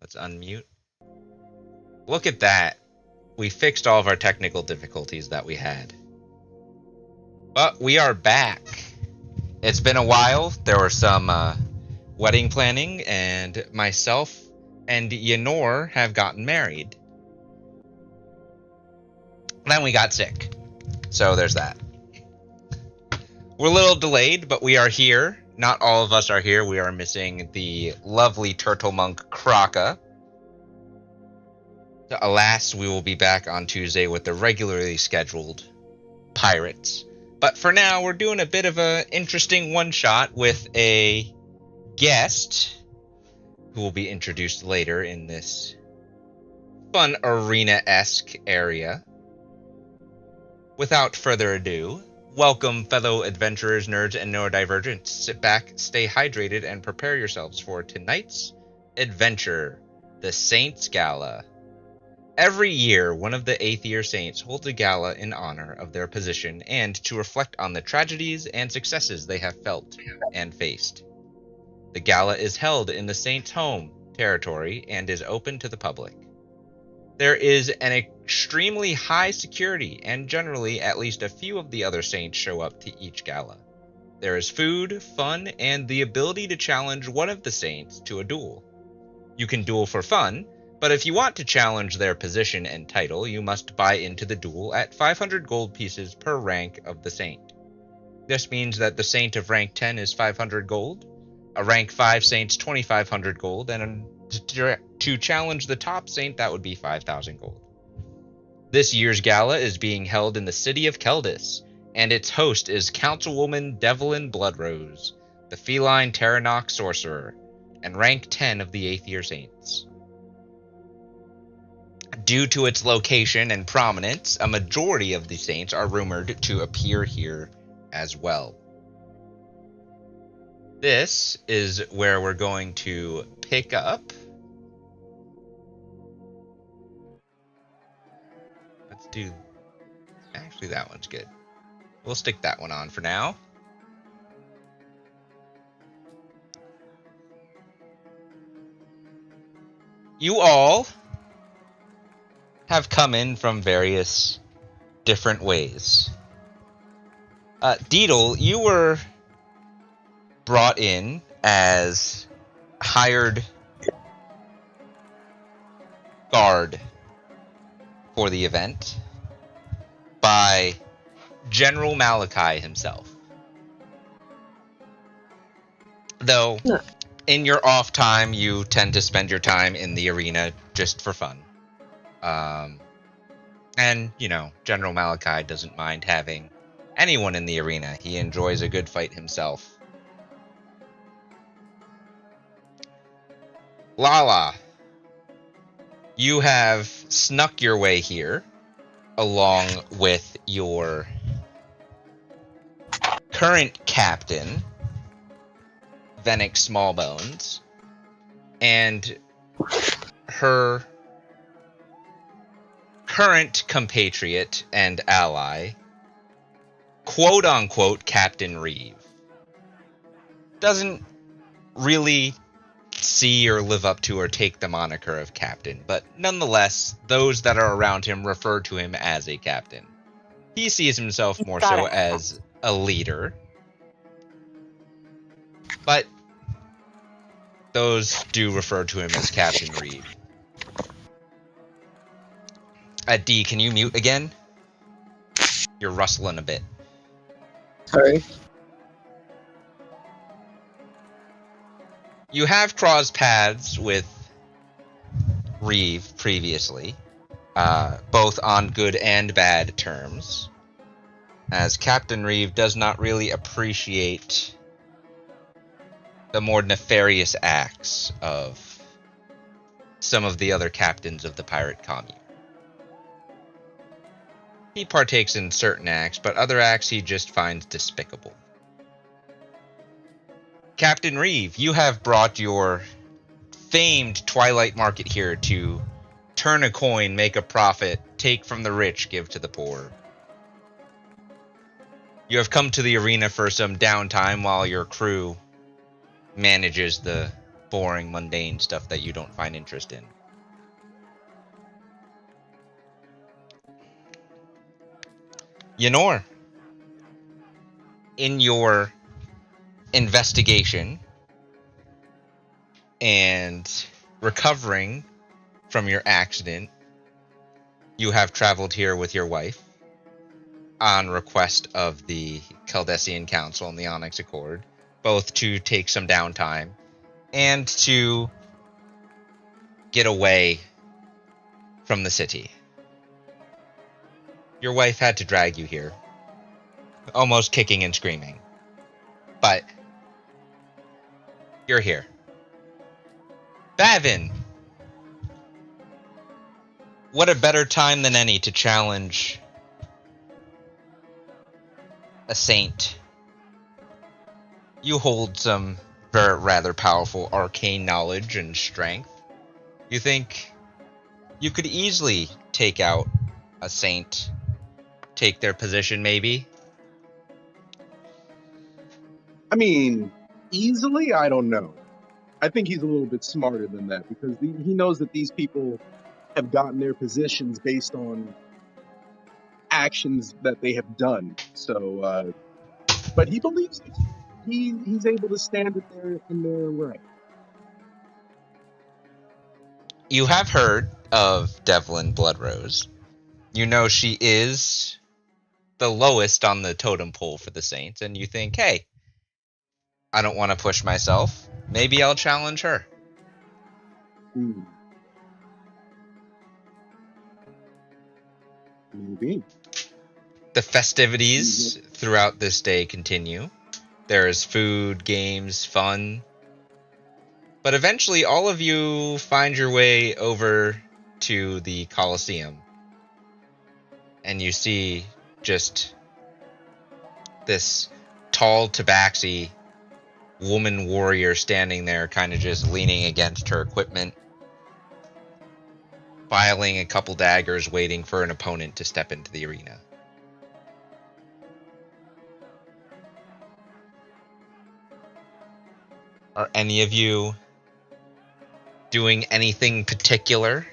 Let's unmute. Look at that. We fixed all of our technical difficulties that we had. But we are back. It's been a while. There were some wedding planning, and myself and Yenor have gotten married. Then we got sick. So there's that. We're a little delayed, but we are here. Not all of us are here. We are missing the lovely turtle monk Kraka. Alas, we will be back on Tuesday with the regularly scheduled pirates. But for now, we're doing a bit of an interesting one-shot with a guest who will be introduced later in this fun arena-esque area. Without further ado, welcome fellow adventurers, nerds, and neurodivergents. Sit back, stay hydrated, and prepare yourselves for tonight's adventure, the Saints Gala. Every year, one of the Aether Saints holds a gala in honor of their position and to reflect on the tragedies and successes they have felt and faced. The gala is held in the Saints' home territory and is open to the public. There is an extremely high security, and generally at least a few of the other Saints show up to each gala. There is food, fun, and the ability to challenge one of the Saints to a duel. You can duel for fun, but if you want to challenge their position and title, you must buy into the duel at 500 gold pieces per rank of the Saint. This means that the Saint of rank 10 is 500 gold, a rank 5 Saint's 2500 gold, and to challenge the top Saint, that would be 5,000 gold. This year's gala is being held in the city of Keldis, and its host is Councilwoman Devlin Bloodrose, the feline Terranok sorcerer, and rank 10 of the Aether Saints. Due to its location and prominence, a majority of the Saints are rumored to appear here as well. This is where we're going to pick up. Let's do... Actually, that one's good. We'll stick that one on for now. You all have come in from various different ways. Deedle, you were brought in as hired guard for the event by General Malachi himself. Though, in your off time, you tend to spend your time in the arena just for fun. And, you know, General Malachi doesn't mind having anyone in the arena. He enjoys a good fight himself. Lala, you have snuck your way here, along with your current captain, Venick Smallbones, and her current compatriot and ally, quote-unquote Captain Reeve. Doesn't really see or live up to or take the moniker of captain, but nonetheless, those that are around him refer to him as a captain. He sees himself more so as a leader, but those do refer to him as Captain Reeve. D, can you mute again? You're rustling a bit. Sorry. You have crossed paths with Reeve previously, both on good and bad terms, as Captain Reeve does not really appreciate the more nefarious acts of some of the other captains of the pirate commune. He partakes in certain acts, but other acts he just finds despicable. Captain Reeve, you have brought your famed Twilight Market here to turn a coin, make a profit, take from the rich, give to the poor. You have come to the arena for some downtime while your crew manages the boring, mundane stuff that you don't find interest in. Yenor, in your investigation and recovering from your accident, you have traveled here with your wife on request of the Caldesian Council and the Onyx Accord, both to take some downtime and to get away from the city. Your wife had to drag you here, almost kicking and screaming. But you're here. Bavin, what a better time than any to challenge a saint. You hold some rather powerful arcane knowledge and strength. You think you could easily take out a saint, take their position maybe? I mean, easily, I don't know. I think he's a little bit smarter than that because he knows that these people have gotten their positions based on actions that they have done. So, but he believes he's able to stand in their right. You have heard of Devlin Bloodrose. You know she is the lowest on the totem pole for the Saints, and you think, hey, I don't want to push myself. Maybe I'll challenge her. Maybe. The festivities throughout this day continue. There is food, games, fun. But eventually, all of you find your way over to the Colosseum. And you see just this tall tabaxi woman warrior standing there, kind of just leaning against her equipment, filing a couple daggers, waiting for an opponent to step into the arena. Are any of you doing anything particular?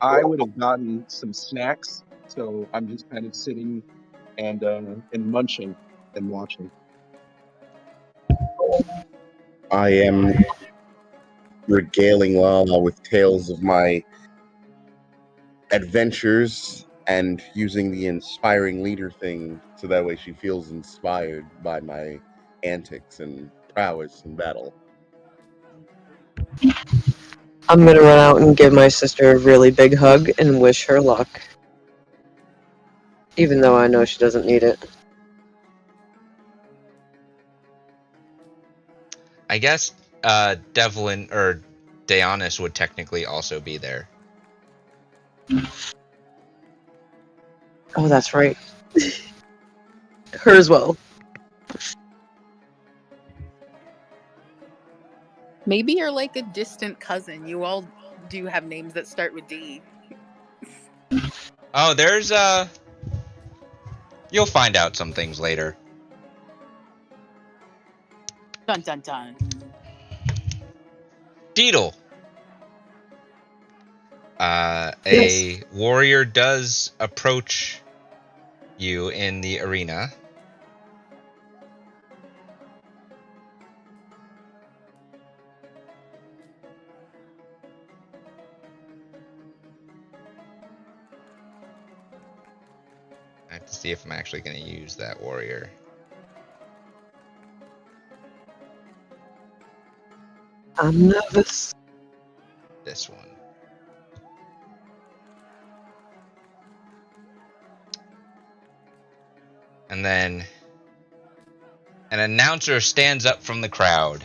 I would have gotten some snacks, so I'm just kind of sitting and munching and watching. I am regaling Lala with tales of my adventures and using the inspiring leader thing so that way she feels inspired by my antics and prowess in battle. I'm gonna run out and give my sister a really big hug and wish her luck. Even though I know she doesn't need it. I guess Devlin or Daeonis would technically also be there. Oh, that's right. Her as well. Maybe you're like a distant cousin. You all do have names that start with D. Oh, there's you'll find out some things later. Dun dun dun. Deedle. A warrior does approach you in the arena. I have to see if I'm actually going to use that warrior. I'm nervous. This one. And then an announcer stands up from the crowd.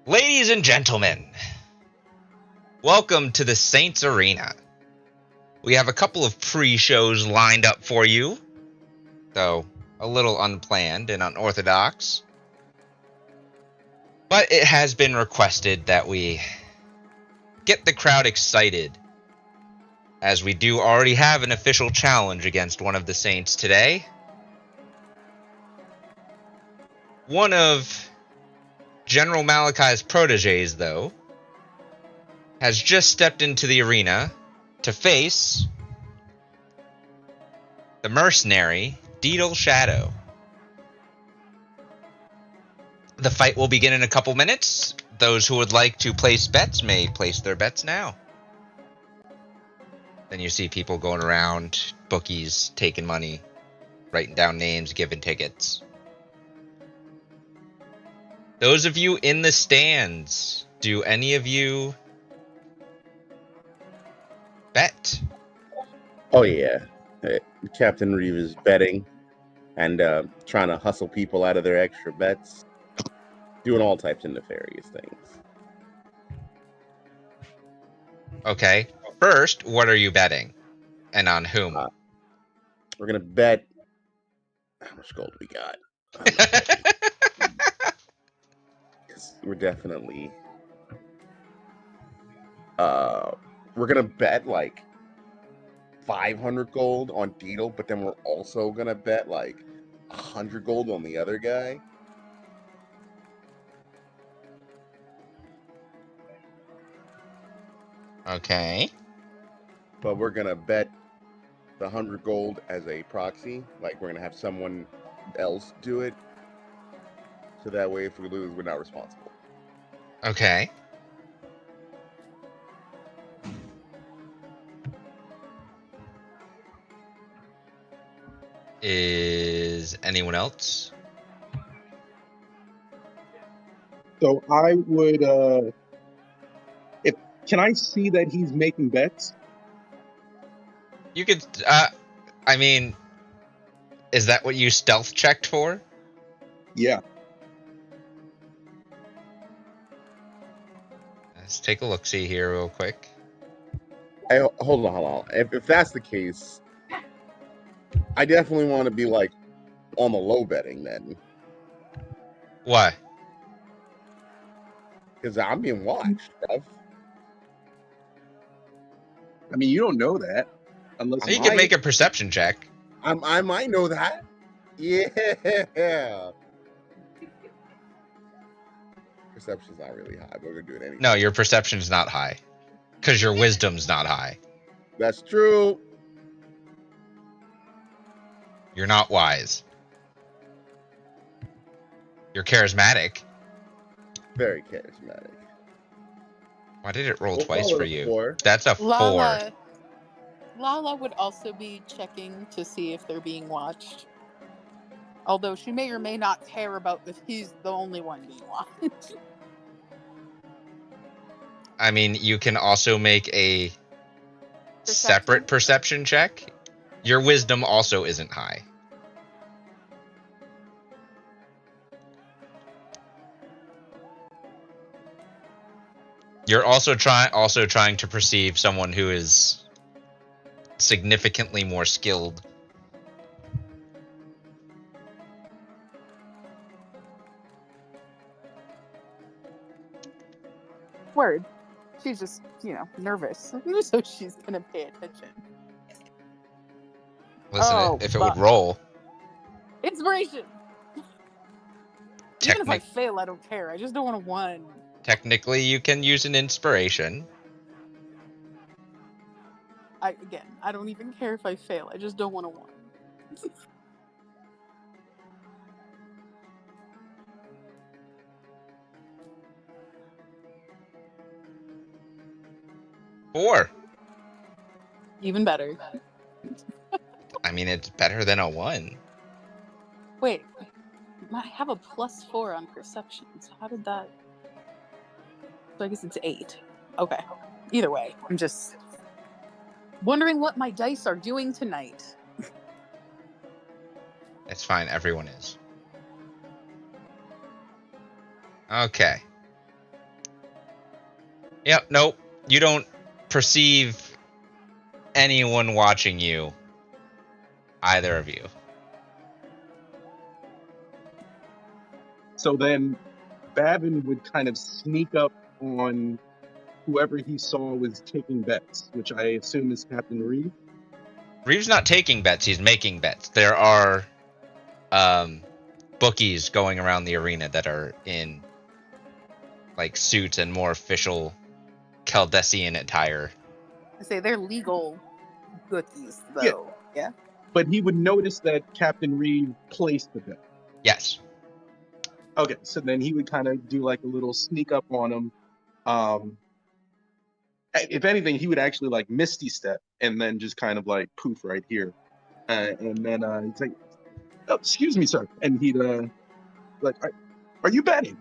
Ladies and gentlemen, welcome to the Saints Arena. We have a couple of pre-shows lined up for you, though a little unplanned and unorthodox. But it has been requested that we get the crowd excited as we do already have an official challenge against one of the Saints today. One of General Malachi's proteges, though, has just stepped into the arena to face the mercenary, Deedle Shadow. The fight will begin in a couple minutes. Those who would like to place bets may place their bets now. Then you see people going around, bookies taking money, writing down names, giving tickets. Those of you in the stands, do any of you bet? Oh yeah, Captain Reeve is betting and trying to hustle people out of their extra bets, doing all types of nefarious things. Okay. First, what are you betting? And on whom? We're gonna bet how much gold we got. We're definitely we're gonna bet like 500 gold on Deedle, but then we're also gonna bet like 100 gold on the other guy. Okay. But we're gonna bet the 100 gold as a proxy. Like we're gonna have someone else do it, so that way if we lose, we're not responsible. Okay. Is anyone else? So I would, can I see that he's making bets? You could, I mean, is that what you stealth checked for? Yeah. Let's take a look-see here real quick. Hold on. If that's the case, I definitely want to be like on the low betting then. Why? Because I'm being watched, bruv. I mean, you don't know that unless You can make a perception check. I might know that. Yeah. Perception's not really high, but we're gonna do it anyway. No, your perception's not high. Because your wisdom's not high. That's true. You're not wise. You're charismatic. Very charismatic. Why did it roll We'll twice call for it a you? 4. That's a 4. Lala would also be checking to see if they're being watched. Although she may or may not care about if he's the only one being watched. I mean, you can also make a separate perception check. Your wisdom also isn't high. You're also trying to perceive someone who is significantly more skilled. Word. She's just, nervous. So she's gonna pay attention. Listen, if it would roll. Inspiration! Even if I fail, I don't care. I just don't want to win. Technically, you can use an inspiration. I don't even care if I fail. I just don't want to win. 4. Even better. I mean, it's better than a 1. Wait, I have a +4 on perception. So how did that? So I guess it's 8. Okay. Either way, I'm just wondering what my dice are doing tonight. It's fine. Everyone is. Okay. Yep. Nope. You don't perceive anyone watching you. Either of you. So then Babin would kind of sneak up on whoever he saw was taking bets, which I assume is Captain Reed. Reeves not taking bets; he's making bets. There are bookies going around the arena that are in like suits and more official Caldesian attire. I say they're legal bookies, though. Yeah. But he would notice that Captain Reed placed the bet. Yes. Okay, so then he would kind of do like a little sneak up on him. If anything, he would actually like Misty Step and then just kind of like poof right here. And then he'd say, oh, excuse me, sir. And he'd like, are you betting?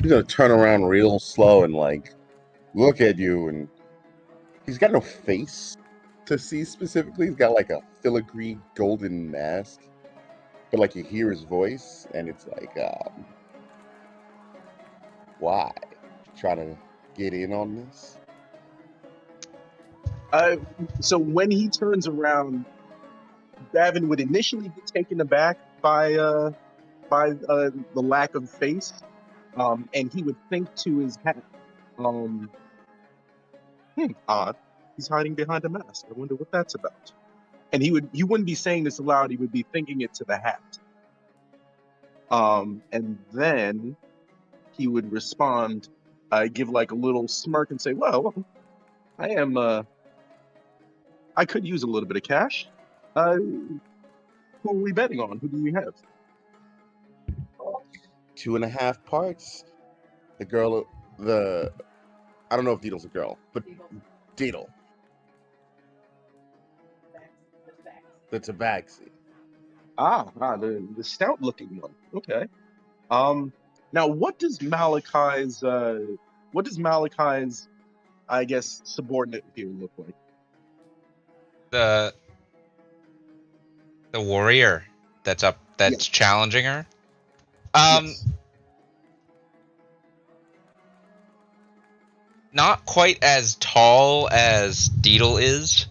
He's gonna turn around real slow and like look at you, and he's got no face to see specifically. He's got like a filigree golden mask, but like you hear his voice, and it's like, why? Trying to get in on this? So when he turns around, Davin would initially be taken aback by the lack of face, and he would think to his hat, odd. He's hiding behind a mask. I wonder what that's about. And he wouldn't be saying this aloud. He would be thinking it to the hat. And then he would respond, give like a little smirk and say, "Well, I could use a little bit of cash. Who are we betting on? Who do you have?" 2.5 parts. The girl, I don't know if Deedle's a girl, but Deedle. The Tabaxi. The stout looking one. Okay. Now what does Malachi's I guess subordinate here look like? The warrior that's challenging her. Yes. Not quite as tall as Deedle is.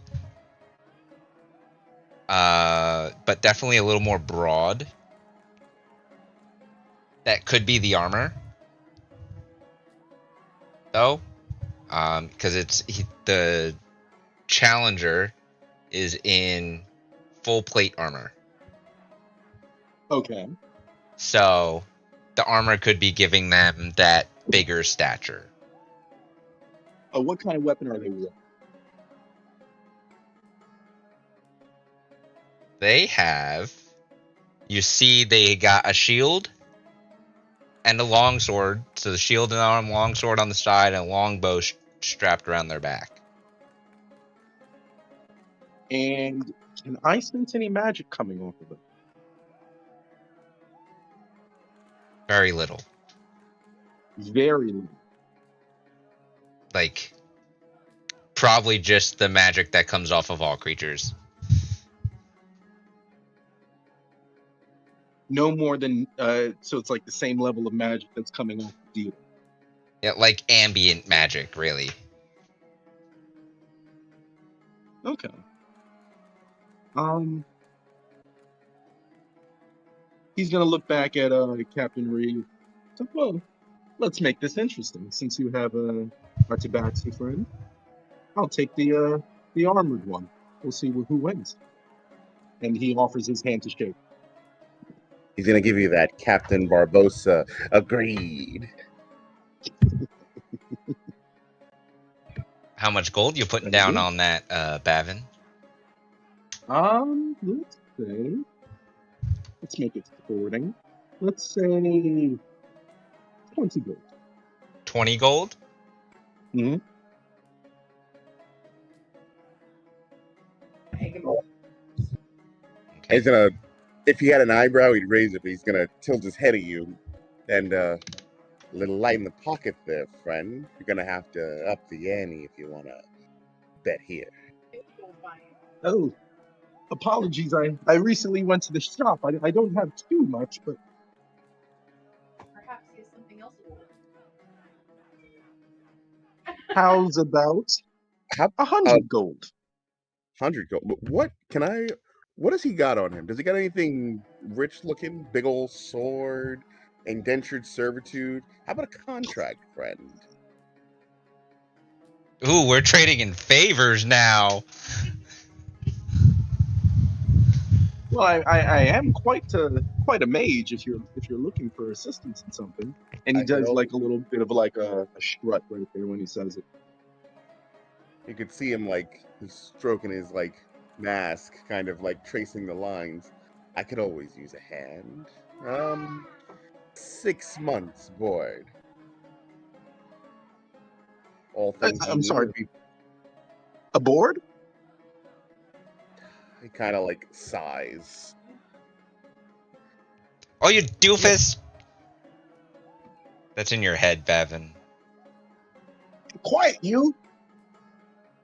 But definitely a little more broad. That could be the armor, though, because the challenger is in full plate armor. Okay. So the armor could be giving them that bigger stature. What kind of weapon are they with? They have. You see, they got a shield and a longsword. So the shield and arm, longsword on the side, and a long bow strapped around their back. And can I sense any magic coming off of it? Very little. Very little. Like, probably just the magic that comes off of all creatures. No more than so it's like the same level of magic that's coming off the deal. Yeah, like ambient magic, really. Okay. He's gonna look back at Captain Reed. So, well, let's make this interesting. Since you have our Tabaxi friend, I'll take the armored one. We'll see who wins. And he offers his hand to shake. He's gonna give you that Captain Barbosa. Agreed. How much gold you putting down on that, Bavin? Let's say. Let's make it sporting. Let's say 20 gold. 20 gold? Mm-hmm. Okay. He's gonna, if he had an eyebrow, he'd raise it, but he's gonna tilt his head at you, and a little light in the pocket there, friend. You're gonna have to up the ante if you wanna bet here. Oh, apologies. I recently went to the shop. I don't have too much, but perhaps he has something else to order. how's about 100 gold? 100 gold. What can I? What does he got on him? Does he got anything rich looking? Big old sword, indentured servitude? How about a contract, friend? Ooh, we're trading in favors now. Well, I am quite a mage if you're looking for assistance in something. And he I could does always, like a little bit of like a strut right there when he says it. you could see him like he's stroking his like mask, kind of like tracing the lines. I could always use a hand. 6 months board. All things I'm needed. sorry, a board? He kind of like sighs. Oh, you doofus! That's in your head, Bavin. Quiet, you.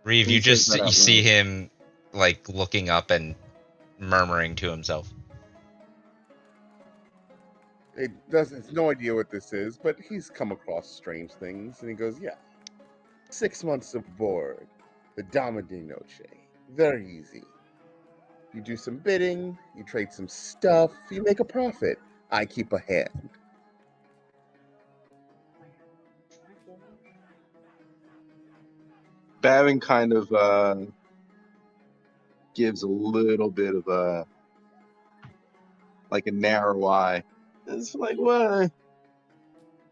Reeve, He you says just that out see loud. him like looking up and murmuring to himself. It's no idea what this is, but he's come across strange things, and he goes, "Yeah, 6 months aboard the Dama de Noche. Very easy. You do some bidding, you trade some stuff, you make a profit. I keep a hand." Bavin kind of gives a little bit of a like a narrow eye. It's like, well,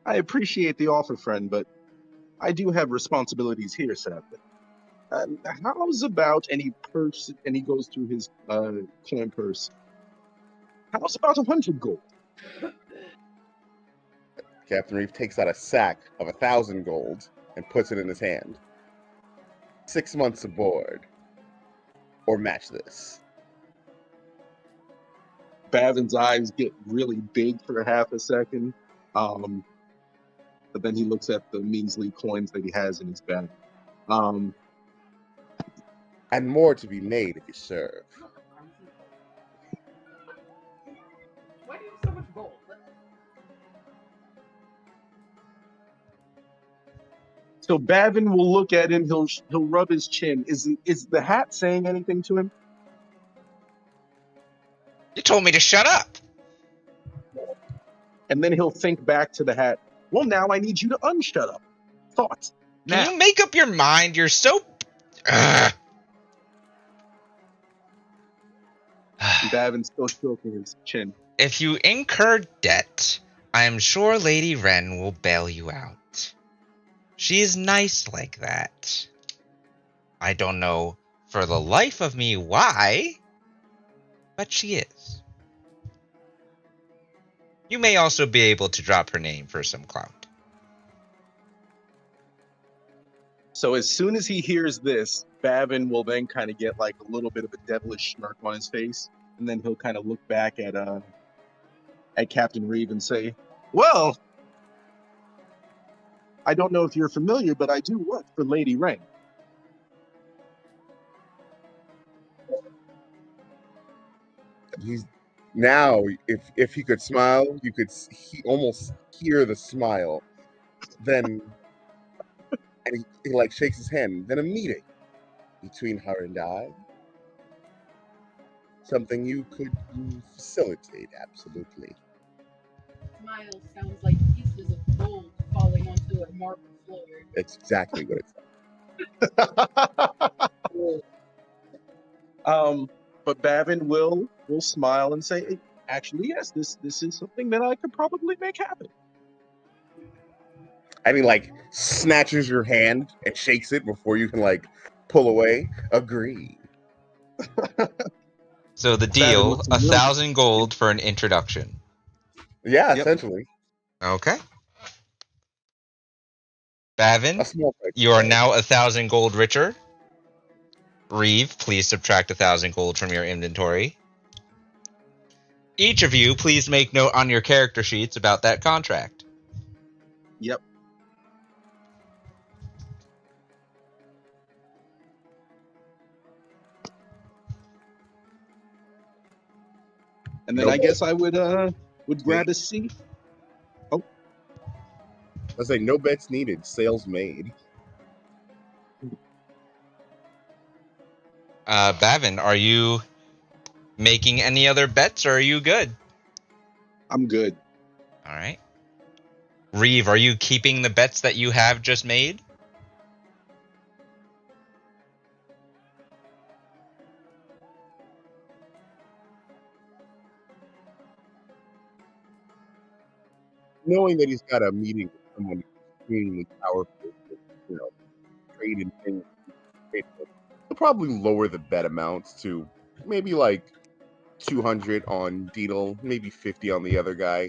I appreciate the offer, friend, but I do have responsibilities here, sadly. How's about any purse? And he goes through his coin purse. How's about 100 gold? Captain Reef takes out a sack of 1,000 gold and puts it in his hand. 6 months aboard. Or match this. Bavin's eyes get really big for half a second, but then he looks at the measly coins that he has in his bag. And more to be made if you serve. Why do you have so much gold? So Bavin will look at him. He'll rub his chin. Is the hat saying anything to him? You told me to shut up! And then he'll think back to the hat. Well, now I need you to unshut up. Thoughts. Can Now. you make up your mind? You're so... Ugh. Bavin's still stroking his chin. If you incur debt, I am sure Lady Wren will bail you out. She is nice like that. I don't know for the life of me why, but she is. You may also be able to drop her name for some clout. So as soon as he hears this, Bavin will then kind of get like a little bit of a devilish smirk on his face, and then he'll kind of look back at Captain Reeve and say, "Well, I don't know if you're familiar, but I do work for Lady Wren." He's now, if he could smile, you could almost hear the smile. Then, and he like shakes his hand. Then a meeting between her and I. Something you could facilitate, absolutely. Smile sounds like pieces of gold falling onto a marble floor. That's exactly what it's But Bavin will smile and say, "Actually, yes, this is something that I could probably make happen." And he like snatches your hand and shakes it before you can like pull away. Agree. So the Bavin deal, looks 1,000 gold for an introduction. Yeah, Yep. essentially. Okay. A Bavin, small price. you are now 1,000 gold richer. Reeve, please subtract 1,000 gold from your inventory. Each of you, please make note on your character sheets about that contract. Yep. And then No I guess I would grab Me. a seat. I say no bets needed. Sales made. Bavin, are you making any other bets, or are you good? I'm good. All right. Reeve, are you keeping the bets that you have just made? Knowing that he's got a meeting with someone extremely powerful, you know, trade and things, he'll probably lower the bet amounts to maybe like 200 on Deedle, maybe 50 on the other guy.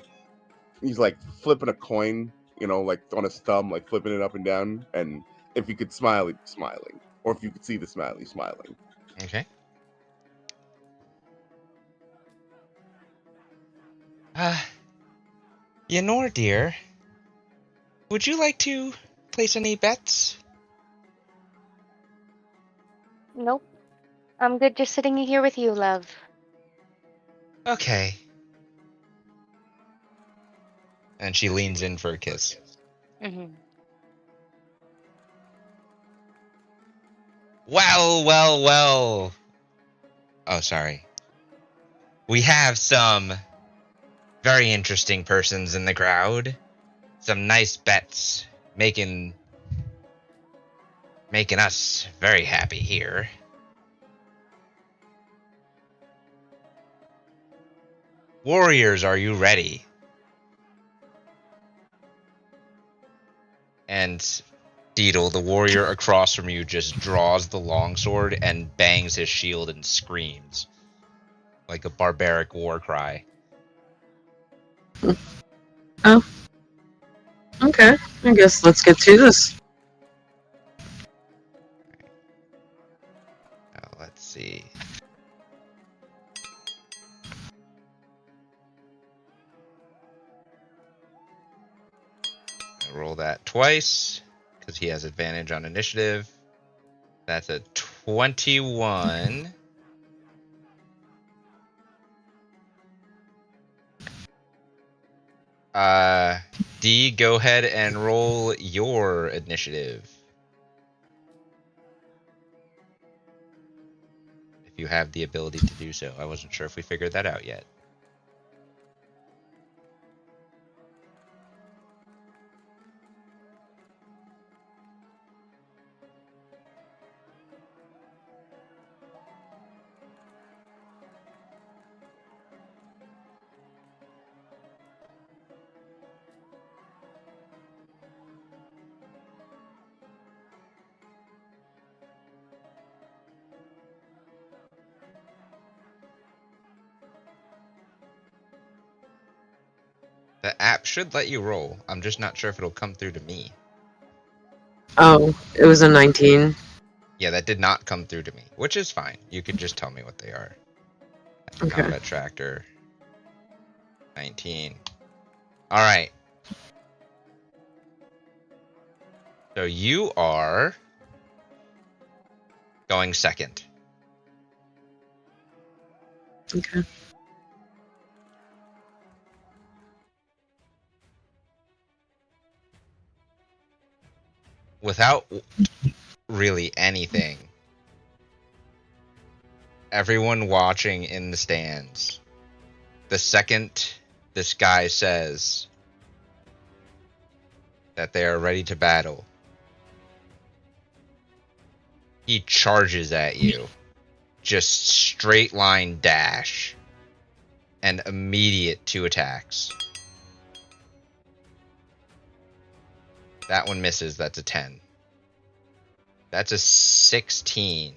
He's like flipping a coin, like on his thumb, like flipping it up and down. And if you could smile, he'd be smiling. Or if you could see the smile, he's smiling. Okay. Yenor, dear, would you like to place any bets? Nope. I'm good just sitting here with you, love. Okay. And she leans in for a kiss. Mm-hmm. Well. Oh, sorry. We have some very interesting persons in the crowd. Some nice bets, making us very happy here. Warriors, are you ready? And Deedle, the warrior across from you, just draws the longsword and bangs his shield and screams like a barbaric war cry. Oh. Okay, I guess let's get to this. Let's see. I roll that twice because he has advantage on initiative. That's a 21. D, go ahead and roll your initiative. If you have the ability to do so. I wasn't sure if we figured that out yet. The app should let you roll. I'm just not sure if it'll come through to me. Oh, it was a 19. Yeah, that did not come through to me, which is fine. You can just tell me what they are. Okay. Combat Tractor. 19. Alright. So you are going second. Okay. Without really anything, everyone watching in the stands, the second this guy says that they are ready to battle, he charges at you. Just straight line dash. And immediate 2 attacks. That one misses. That's a 10. That's a 16,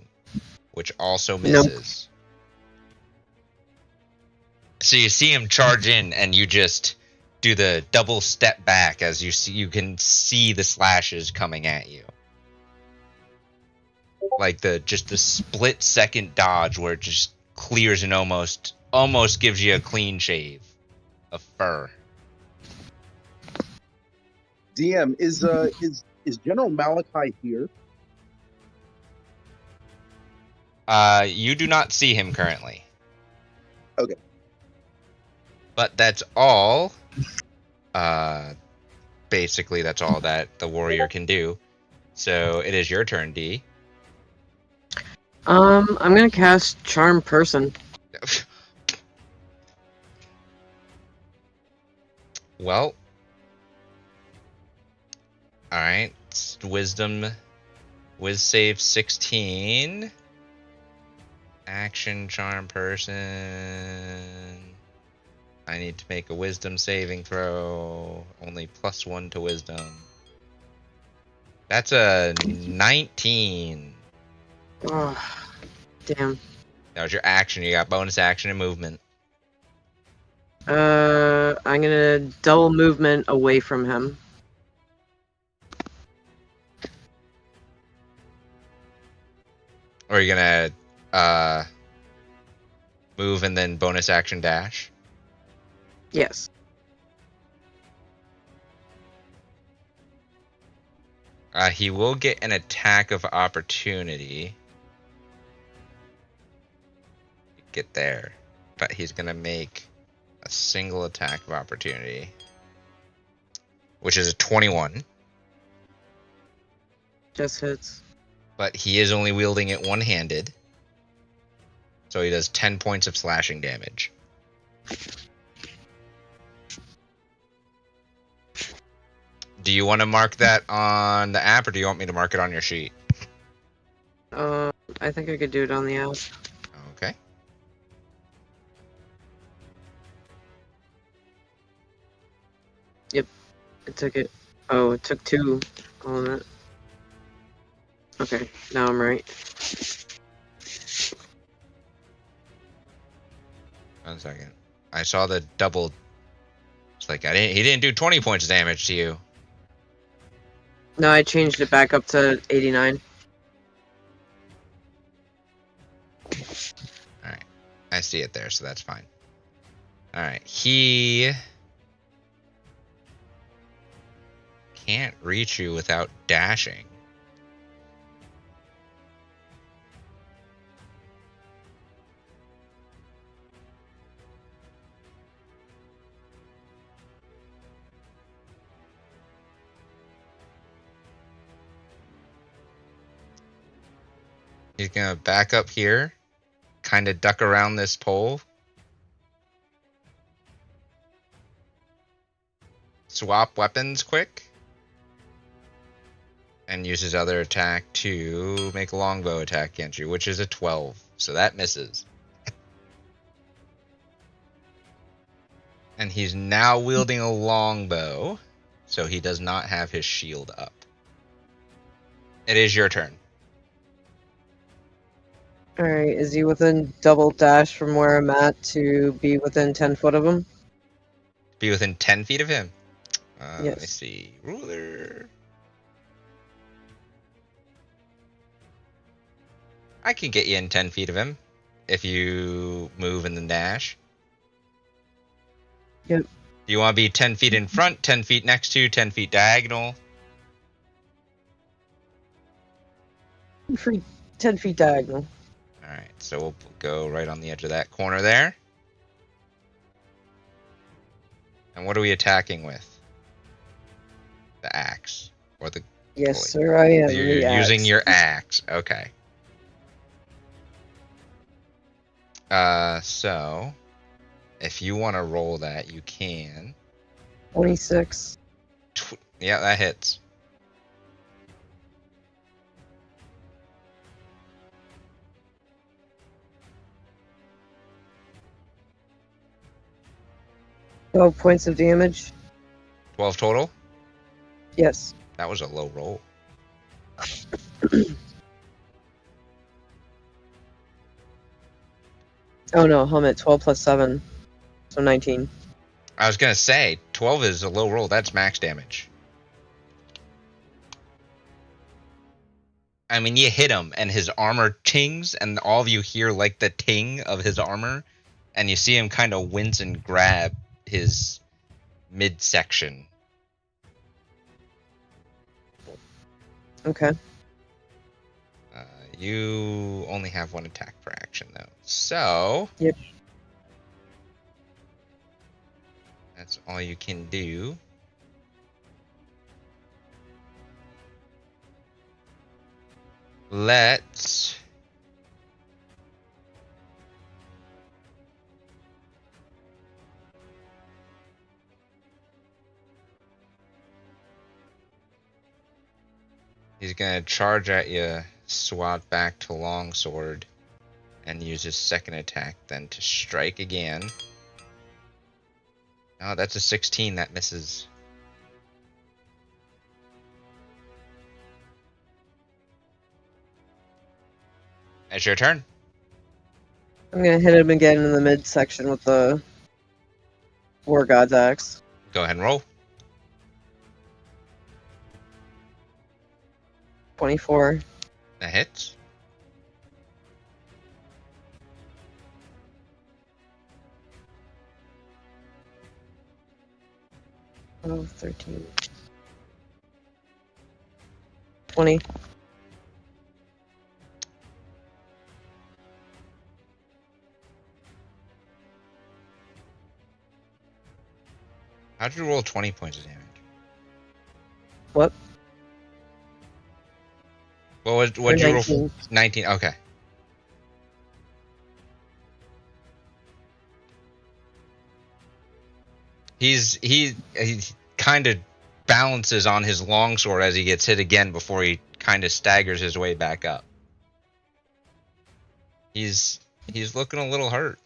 which also misses. Nope. So you see him charge in, and you just do the double step back as you can see the slashes coming at you. Like the split second dodge where it just clears and almost gives you a clean shave of fur. DM, is General Malachi here? You do not see him currently. Okay. But that's all. Basically, that's all that the warrior can do. So it is your turn, D. I'm gonna cast Charm Person. Well, all right. Wisdom, Wiz save 16. Action charm person. I need to make a wisdom saving throw. Only +1 to wisdom. That's a 19. Oh, damn. That was your action. You got bonus action and movement. I'm gonna double movement away from him. Or are you gonna move and then bonus action dash? Yes. He will get an attack of opportunity. Get there. But he's gonna make a single attack of opportunity. Which is a 21. Just hits. But he is only wielding it one-handed. So he does 10 points of slashing damage. Do you want to mark that on the app, or do you want me to mark it on your sheet? I think I could do it on the app. Okay. Yep. It took it. Oh, it took 2 on it. Okay, now I'm right. 1 second. I saw the double. It's like he didn't do 20 points of damage to you. No, I changed it back up to 89. Alright. I see it there, so that's fine. Alright. He can't reach you without dashing. He's gonna back up here, kind of duck around this pole, swap weapons quick, and use his other attack to make a longbow attack against you, which is a 12, so that misses. And he's now wielding a longbow, so he does not have his shield up. It is your turn. Alright, is he within double dash from where I'm at to be within 10 foot of him? Be within 10 feet of him. Let me Yes. see. Ruler. I can get you in 10 feet of him if you move and then dash. Yep. Do you want to be 10 feet in front, 10 feet next to, 10 feet diagonal? 10 feet diagonal. Alright, so we'll go right on the edge of that corner there. And what are we attacking with? The axe. Or the... Yes, sir, I am. You're the using axe. your axe. Okay. So... If you want to roll that, you can. 26. Yeah, that hits. Oh, points of damage? 12 total? Yes. That was a low roll. Oh no, I'm at 12 plus 7. So 19. I was going to say, 12 is a low roll. That's max damage. I mean, you hit him, and his armor tings, and all of you hear, like, the ting of his armor, and you see him kind of wince and grab his midsection. Okay. You only have 1 attack per action, though. So... Yep. That's all you can do. Let's... He's gonna charge at you, swat back to longsword, and use his second attack then to strike again. Oh, that's a 16. That misses. It's your turn. I'm gonna hit him again in the midsection with the War God's Axe. Go ahead and roll. 24. That hits. Oh, 13. 20. How'd you roll 20 points of damage? What? What'd you roll? 19. 19. Okay. He kind of balances on his longsword as he gets hit again before he kind of staggers his way back up. He's looking a little hurt.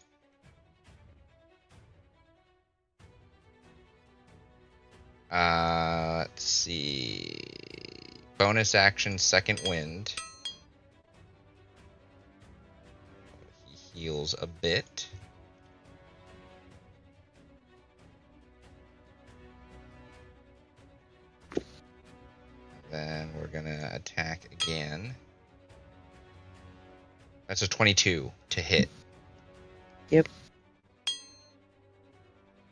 Let's see. Bonus action, second wind. He heals a bit. Then we're gonna attack again. That's a 22 to hit. Yep.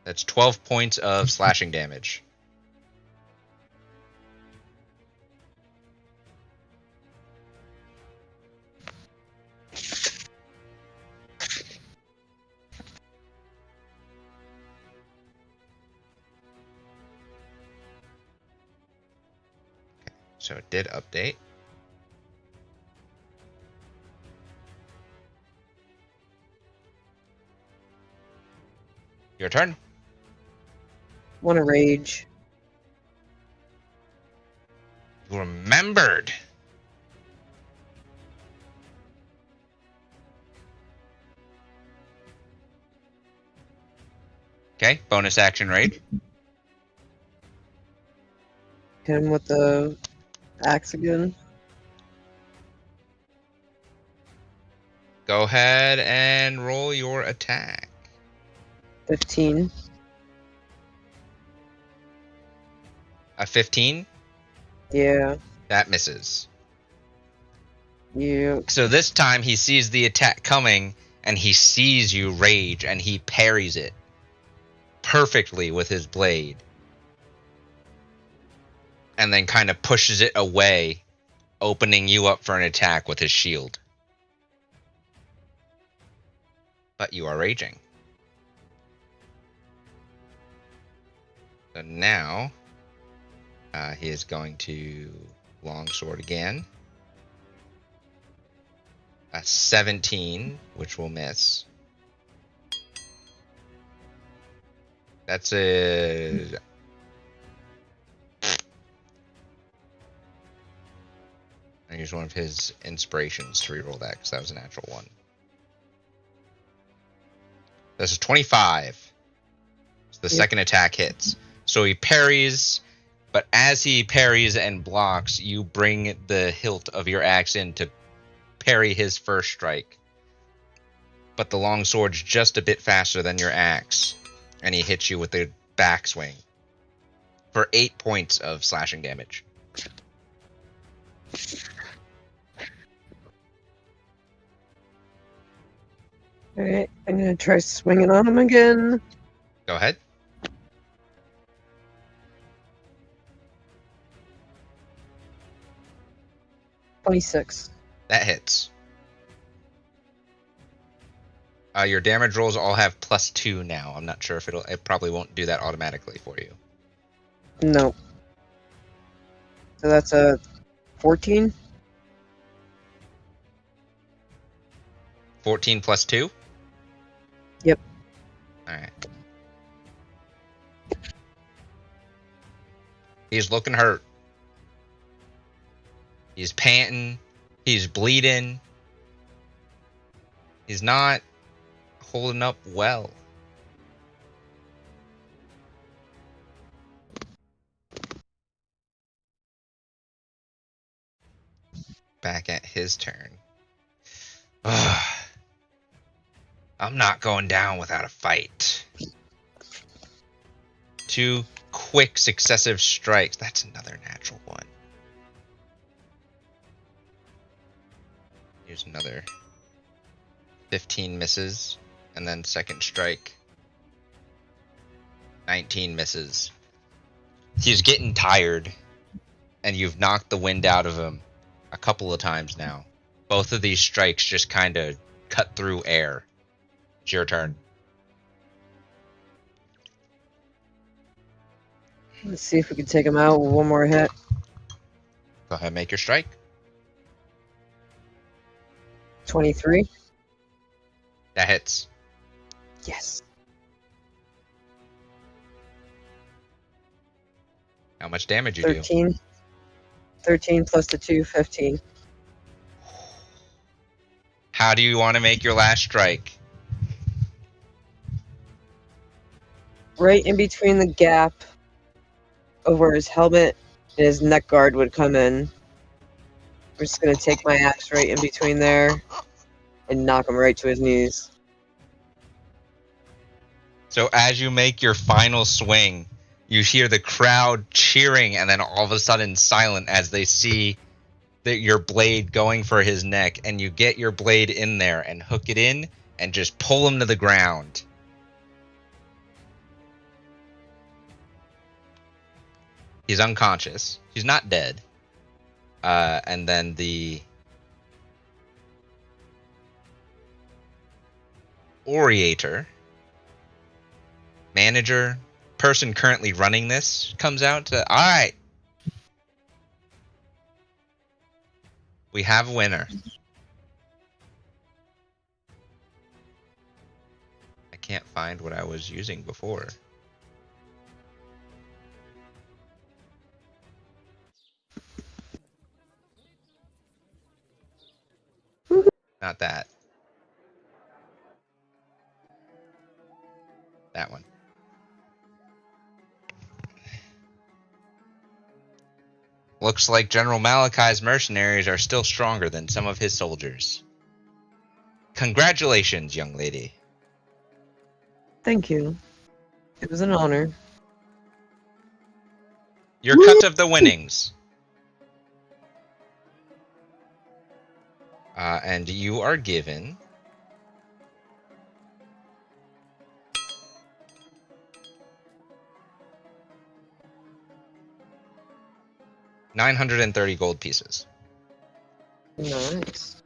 That's 12 points of slashing damage. So it did update. Your turn. Want to rage. You remembered. Okay, bonus action raid. Hit him with the axe again. Go ahead and roll your attack. 15. A 15? Yeah. That misses. Yeah. So this time he sees the attack coming and he sees you rage and he parries it perfectly with his blade. And then kind of pushes it away, opening you up for an attack with his shield. But you are raging. So now he is going to longsword again. A 17, which will miss. That's a... I use one of his inspirations to reroll that because that was a natural one. This is 25. So the second attack hits. So he parries, but as he parries and blocks, you bring the hilt of your axe in to parry his first strike. But the longsword's just a bit faster than your axe, and he hits you with the backswing for 8 points of slashing damage. Alright, I'm gonna try swinging on him again. Go ahead. $26. That hits. Your damage rolls all have +2 now. I'm not sure if it probably won't do that automatically for you. No. So that's a 14? 14 plus 2? Yep. Alright. He's looking hurt. He's panting. He's bleeding. He's not holding up well. Back at his turn. Ugh. I'm not going down without a fight. 2 quick successive strikes. That's another natural one. Here's another 15 misses. And then second strike. 19 misses. He's getting tired. And you've knocked the wind out of him a couple of times now. Both of these strikes just kind of cut through air. It's your turn. Let's see if we can take him out with one more hit. Go ahead and make your strike. 23. That hits. Yes. How much damage you do? 13. 13 plus the 2, 15. How do you want to make your last strike? Right in between the gap of where his helmet and his neck guard would come in. I'm just going to take my axe right in between there and knock him right to his knees. So as you make your final swing, you hear the crowd cheering and then all of a sudden silent as they see your blade going for his neck, and you get your blade in there and hook it in and just pull him to the ground. He's unconscious. He's not dead. And then the Orator, manager, person currently running this, comes out to, all right, we have a winner. I can't find what I was using before. Not that. That one. Looks like General Malachi's mercenaries are still stronger than some of his soldiers. Congratulations, young lady. Thank you. It was an honor. Your cut of the winnings. And you are given $930 gold pieces. Nice.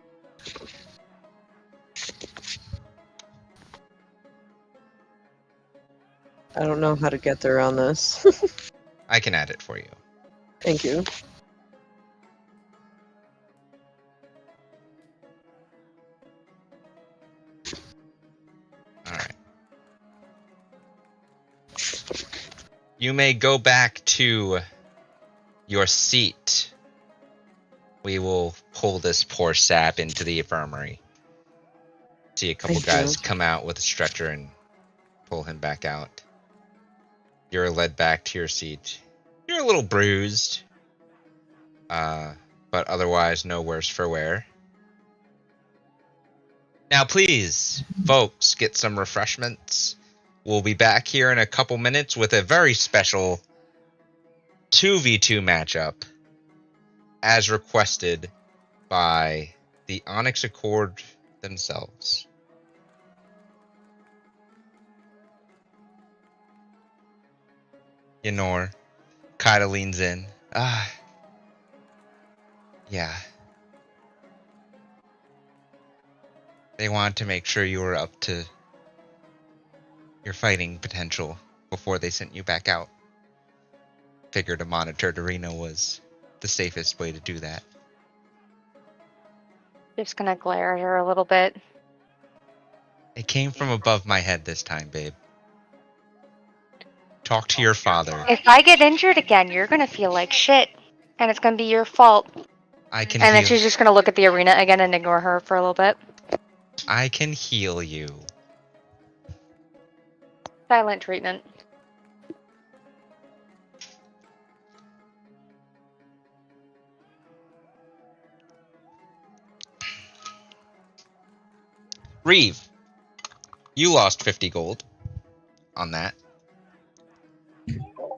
I don't know how to get there on this. I can add it for you. Thank you. Alright. You may go back to your seat. We will pull this poor sap into the infirmary. See a couple Thank guys you. come out with a stretcher and pull him back out. You're led back to your seat. You're a little bruised, but otherwise no worse for wear. Now please, folks, get some refreshments. We'll be back here in a couple minutes with a very special 2v2 matchup as requested by the Onyx Accord themselves. Yenor, Kaida leans in. Yeah. They wanted to make sure you were up to your fighting potential before they sent you back out. Figured a monitored arena was the safest way to do that. Just gonna glare at her a little bit. It came from above my head this time, babe. Talk to your father. If I get injured again, you're gonna feel like shit. And it's gonna be your fault. I can And then heal. she's just gonna look at the arena again and ignore her for a little bit. I can heal you. Silent treatment. Reeve, you lost 50 gold on that,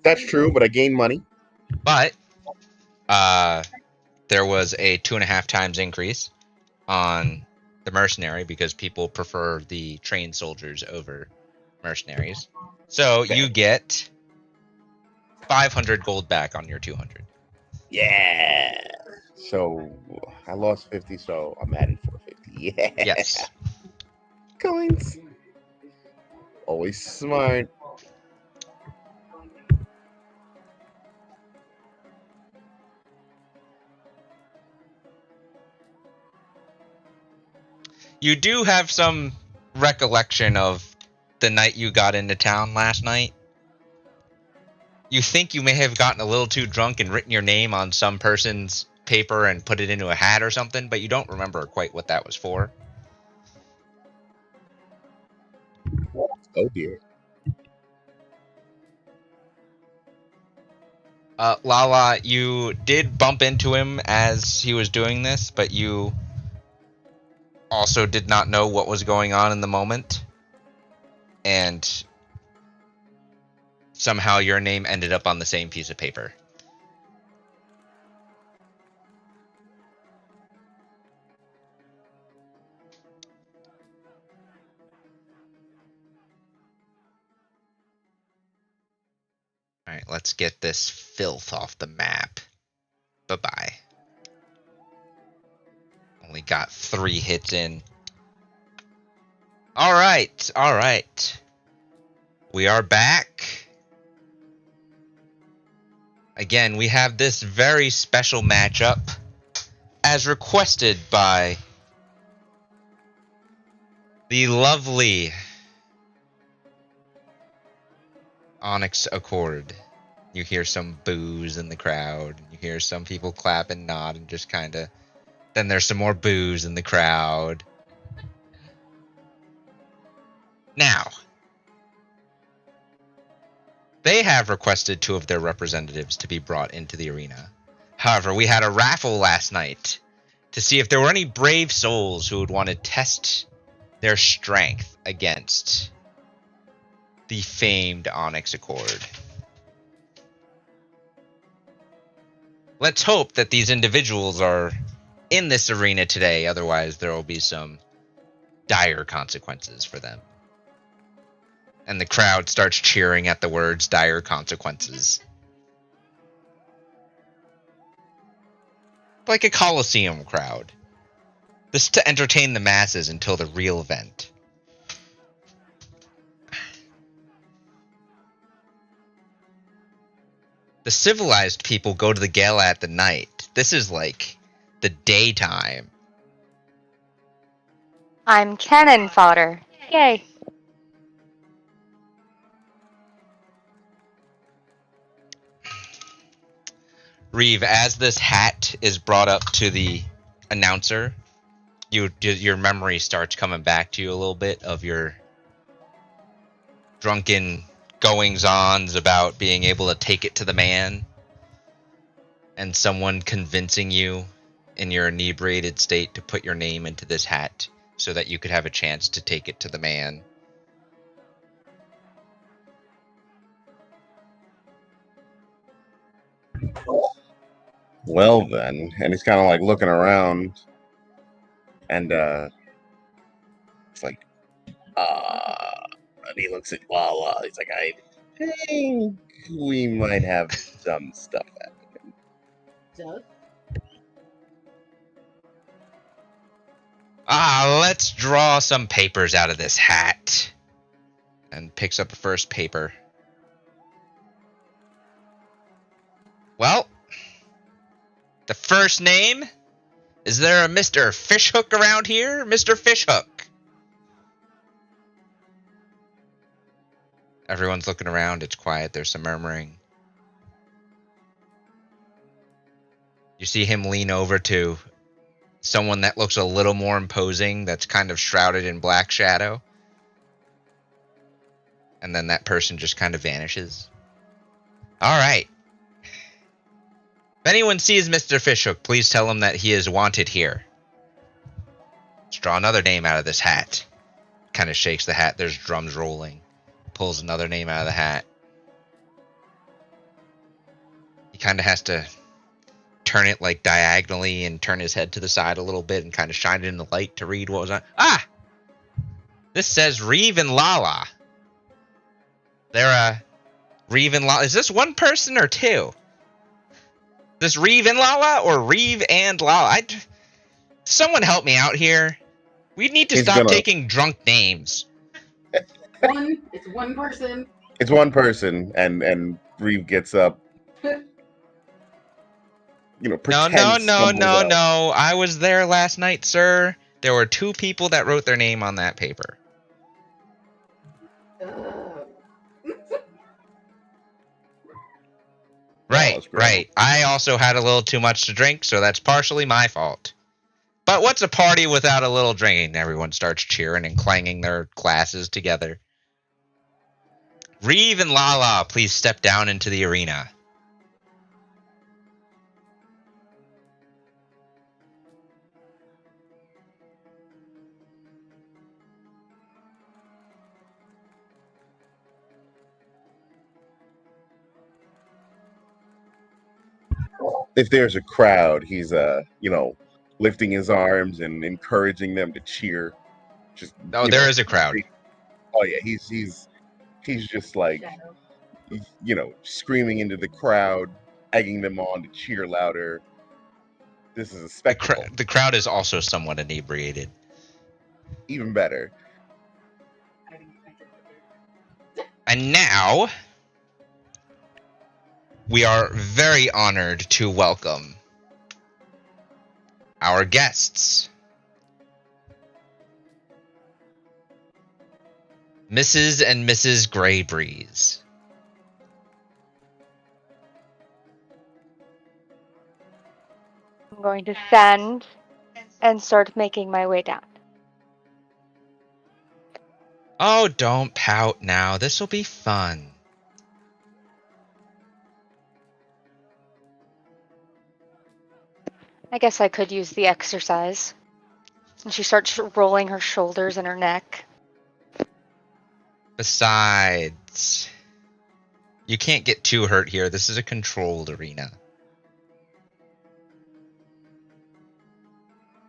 That's true, but I gained money. but there was a 2.5 times increase on the mercenary because people prefer the trained soldiers over mercenaries. So you get 500 gold back on your 200. Yeah. So I lost 50, so I'm adding 450. Yeah. Yes. Coins. Always smart. You do have some recollection of the night you got into town last night. You think you may have gotten a little too drunk and written your name on some person's paper and put it into a hat or something, but you don't remember quite what that was for. Oh dear. Lala, you did bump into him as he was doing this, but you also did not know what was going on in the moment. And somehow your name ended up on the same piece of paper. Alright, let's get this filth off the map. Bye-bye. Only got 3 hits in. Alright, alright. We are back. Again, we have this very special matchup as requested by the lovely Onyx Accord. You hear some boos in the crowd. You hear some people clap and nod and just kind of... Then there's some more boos in the crowd. Now, they have requested 2 of their representatives to be brought into the arena. However, we had a raffle last night to see if there were any brave souls who would want to test their strength against the famed Onyx Accord. Let's hope that these individuals are in this arena today, otherwise there will be some dire consequences for them. And the crowd starts cheering at the words dire consequences. Like a Coliseum crowd. This is to entertain the masses until the real event. The civilized people go to the gala at the night. This is like the daytime. I'm cannon fodder. Yay. Reeve, as this hat is brought up to the announcer, your memory starts coming back to you a little bit of your drunken goings-ons about being able to take it to the man, and someone convincing you in your inebriated state to put your name into this hat so that you could have a chance to take it to the man. Well then, and he's kind of like looking around, and it's like, and he looks at Lala. He's like, I think we might have some stuff happening. Does? Let's draw some papers out of this hat. And picks up a first paper. Well, the first name? Is there a Mr. Fishhook around here? Mr. Fishhook. Everyone's looking around. It's quiet. There's some murmuring. You see him lean over to someone that looks a little more imposing, that's kind of shrouded in black shadow. And then that person just kind of vanishes. All right. If anyone sees Mr. Fishhook, please tell him that he is wanted here. Let's draw another name out of this hat. Kind of shakes the hat. There's drums rolling. Pulls another name out of the hat. He kind of has to turn it like diagonally and turn his head to the side a little bit and kind of shine it in the light to read what was on. Ah! This says Reeve and Lala. They're Reeve and Lala. Is this one person or two? Is this Reeve and Lala or Reeve and Lala? Someone help me out here. We need to stop taking drunk names. It's one person. It's one person, and Reeve gets up. Pretends. No. I was there last night, sir. There were two people that wrote their name on that paper. Right. I also had a little too much to drink, so that's partially my fault. But what's a party without a little drinking? Everyone starts cheering and clanging their glasses together. Reeve and Lala, please step down into the arena. If there's a crowd, he's lifting his arms and encouraging them to cheer. There is a crowd. Oh yeah, he's just like screaming into the crowd, egging them on to cheer louder. This is a spectacle. The crowd is also somewhat inebriated. Even better. And now we are very honored to welcome our guests. Mrs. and Mrs. Greybreeze. I'm going to stand and start making my way down. Oh, don't pout now. This will be fun. I guess I could use the exercise. And she starts rolling her shoulders and her neck. Besides, you can't get too hurt here. This is a controlled arena.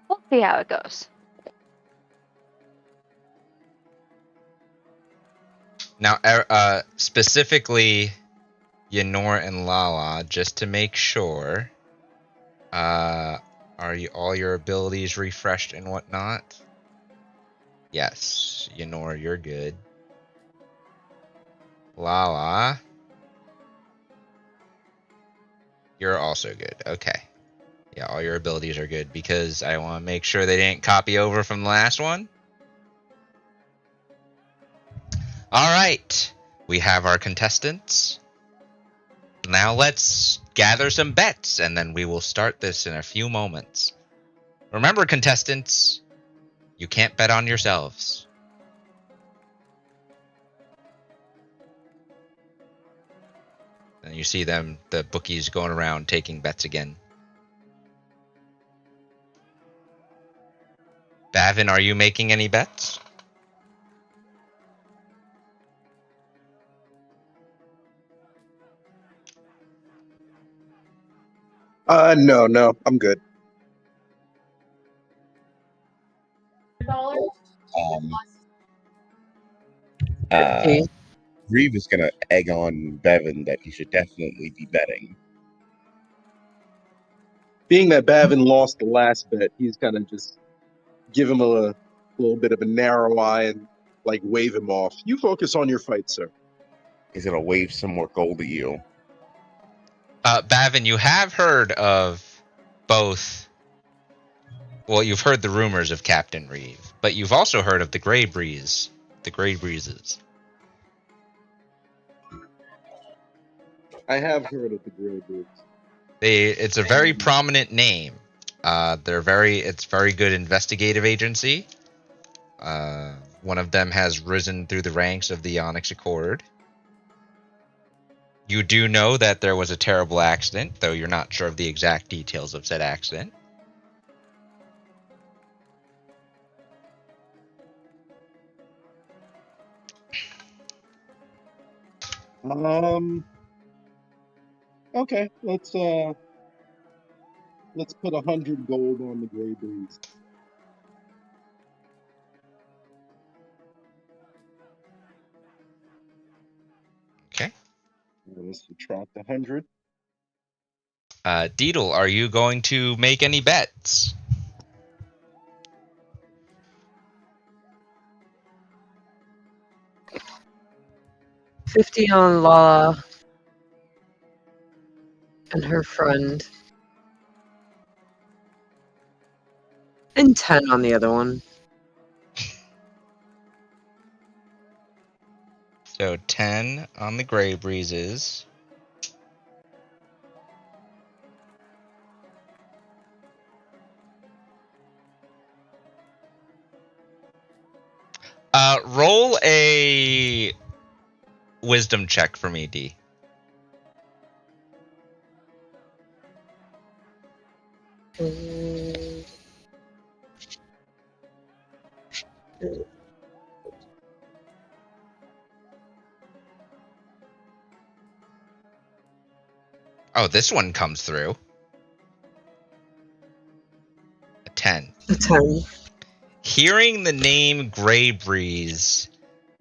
We'll see how it goes. Now, specifically, Yenor and Lala, just to make sure, are all your abilities refreshed and whatnot? Yes, Yenor, you're good. Lala, you're also good. Okay. Yeah, all your abilities are good because I want to make sure they didn't copy over from the last one. All right, we have our contestants. Now let's gather some bets, and then we will start this in a few moments. Remember, contestants, you can't bet on yourselves. And you see them, the bookies going around taking bets again. Bavin, are you making any bets? No, I'm good. Reeve is gonna egg on Bevan that he should definitely be betting. Being that Bavin lost the last bet, he's gonna just give him a little bit of a narrow eye and wave him off. You focus on your fight, sir. He's gonna wave some more gold at you. Bavin, you have heard of both. Well, you've heard the rumors of Captain Reeve, but you've also heard of the Greybreezes. I have heard of the Greybreezes. It's a very prominent name. It's very good investigative agency. One of them has risen through the ranks of the Onyx Accord. You do know that there was a terrible accident, though you're not sure of the exact details of said accident. Okay, let's put 100 gold on the Gray Breeze. Okay. Let's subtract 100. Deedle, are you going to make any bets? $50 on Lala and her friend. And 10 on the other one. So 10 on the Gray Breezes. Roll a wisdom check for me, D. Oh, this one comes through. A 10. A 10. Hearing the name Gray Breeze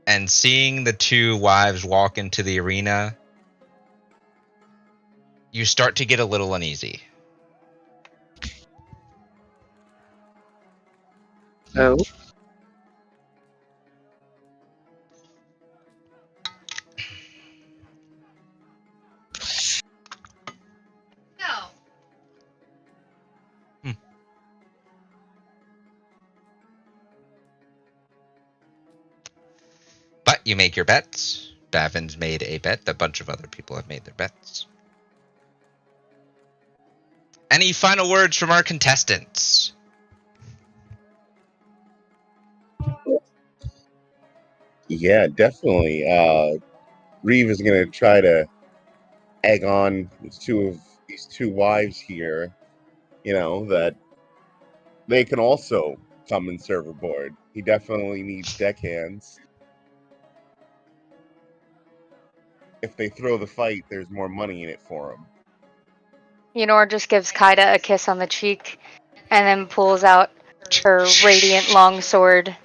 and seeing the two wives walk into the arena, you start to get a little uneasy. Oh. But you make your bets. Bavin's made a bet. A bunch of other people have made their bets. Any final words from our contestants? Yeah, definitely. Reeve is gonna try to egg on these two wives here, that they can also come and serve aboard. He definitely needs deckhands. If they throw the fight, there's more money in it for him. Yunor just gives Kaida a kiss on the cheek and then pulls out her radiant longsword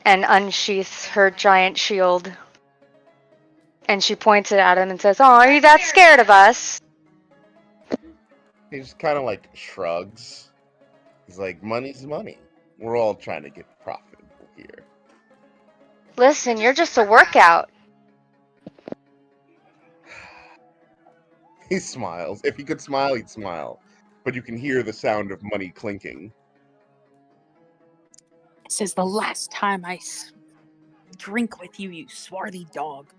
and unsheaths her giant shield. And she points it at him and says, "Oh, are you that scared of us?" He just kind of like shrugs. He's like, money's money. We're all trying to get profitable here. Listen, you're just a workout. He smiles. If he could smile, he'd smile. But you can hear the sound of money clinking. This is the last time I drink with you, you swarthy dog.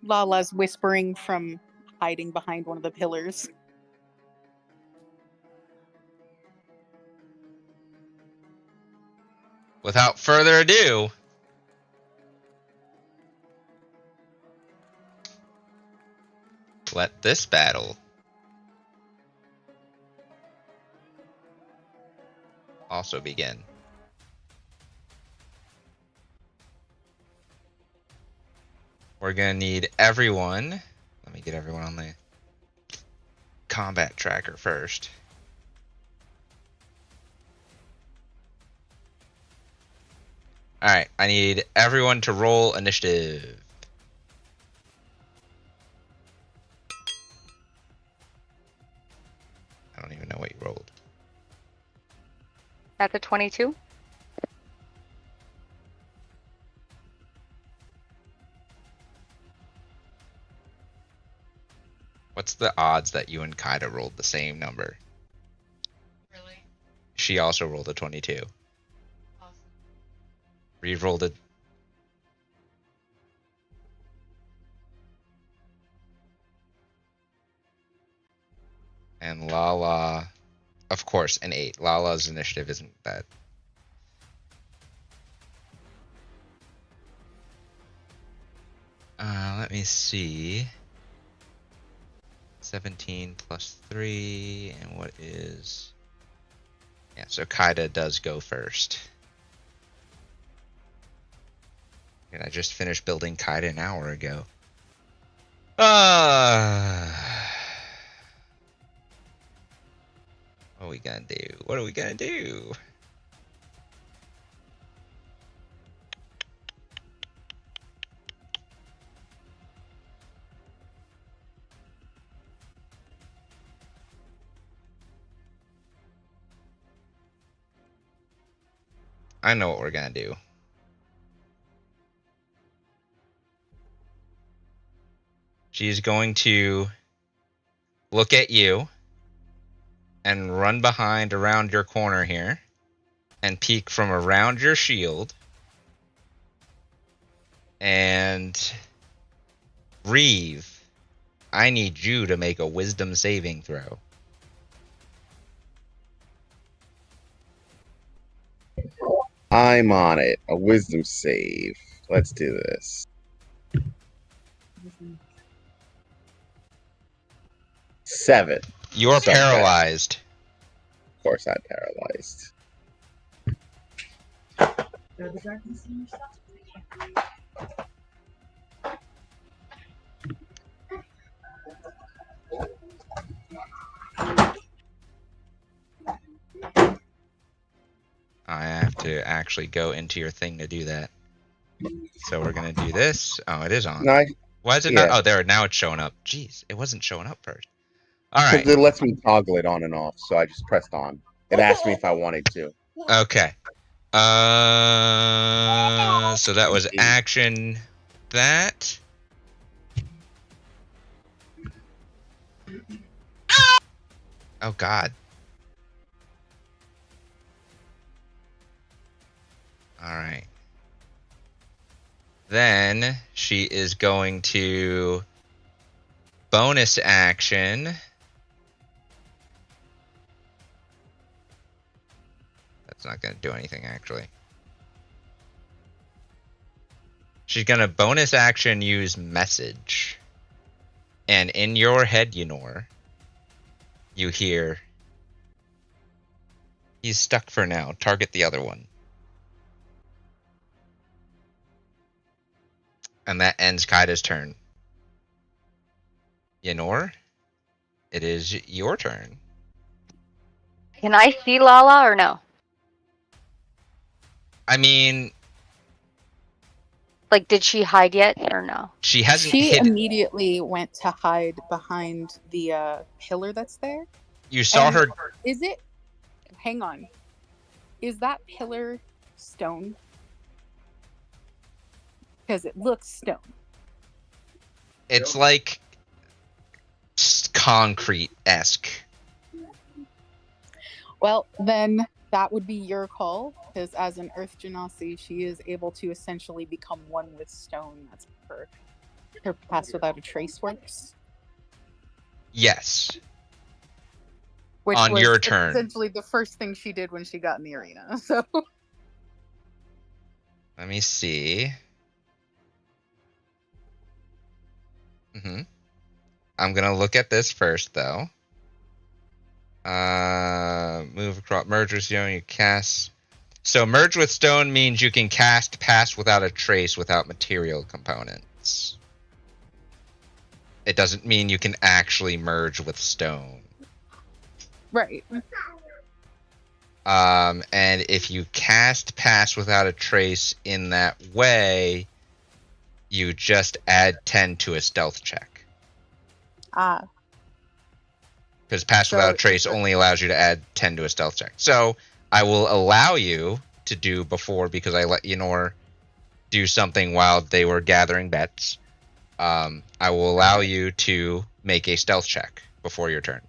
Lala's whispering from hiding behind one of the pillars. Without further ado, let this battle also begin. We're gonna need everyone. Let me get everyone on the combat tracker first. Alright, I need everyone to roll initiative. I don't even know what you rolled. At the 22? What's the odds that you and Kaida rolled the same number? Really? She also rolled a 22. Awesome. Reeve rolled a... And Lala, of course, an 8. Lala's initiative isn't that. Let me see. 17 plus 3, and what is... Yeah, so Kaida does go first. And I just finished building Kaida an hour ago. What are we gonna do? What are we gonna do? I know what we're gonna do. She's going to look at you and run behind around your corner here and peek from around your shield. And Reeve, I need you to make a wisdom saving throw. I'm on it. A wisdom save. Let's do this. 7. You're So bad. paralyzed. Of course, I'm paralyzed. I have to actually go into your thing to do that. So we're gonna do this. Oh, it is on. No, Why is it not? Oh, there. Now it's showing up. Jeez, it wasn't showing up first. All right. Because it lets me toggle it on and off, so I just pressed on. It asked me if I wanted to. Okay. So that was action. That. Oh God. All right. Then she is going to bonus action. That's not going to do anything, actually. She's going to bonus action use message. And in your head, Yenor, you hear, he's stuck for now. Target the other one. And that ends Kaida's turn. Yenor, it is your turn. Can I see Lala or no? I mean, Like, did she hide yet or no? she hasn't She hidden. immediately went to hide behind the pillar that's there. You saw And her. Is it? Hang on. Is that pillar stone? Because it looks stone. It's like concrete-esque. Well, then that would be your call, because as an Earth Genasi, she is able to essentially become one with stone. That's her pass without a trace works. Yes. Which On was your turn. essentially the first thing she did when she got in the arena. So Let me see. I'm gonna look at this first, though. Move across, merge with stone. You cast. So merge with stone means you can cast pass without a trace without material components. It doesn't mean you can actually merge with stone. right. And if you cast pass without a trace in that way, you just add 10 to a stealth check. Because pass without a trace only allows you to add 10 to a stealth check. So I will allow you to do before, because I let Yenor do something while they were gathering bets. I will allow you to make a stealth check before your turn.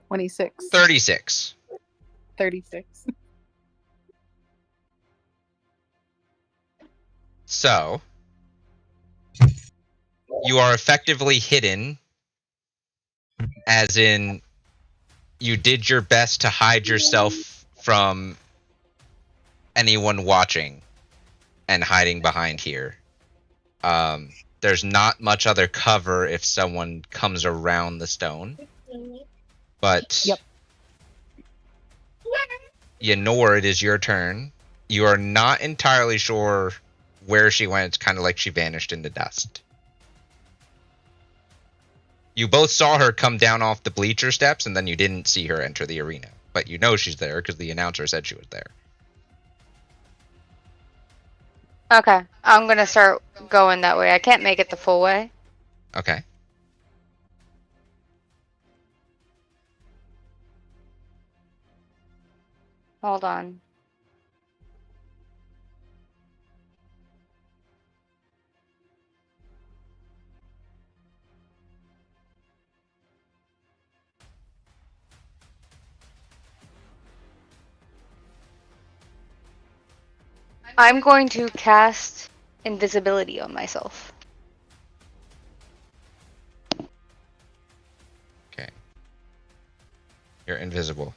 26. 36. 36. So, you are effectively hidden, as in you did your best to hide yourself from anyone watching and hiding behind here. There's not much other cover if someone comes around the stone. But Yep. Yenor, it is your turn. You are not entirely sure where she went. It's kind of like she vanished into dust. You both saw her come down off the bleacher steps, and then you didn't see her enter the arena. But you know she's there because the announcer said she was there. Okay, I'm gonna start going that way. I can't make it the full way. Okay. Hold on. I'm going to cast invisibility on myself. Okay. You're invisible.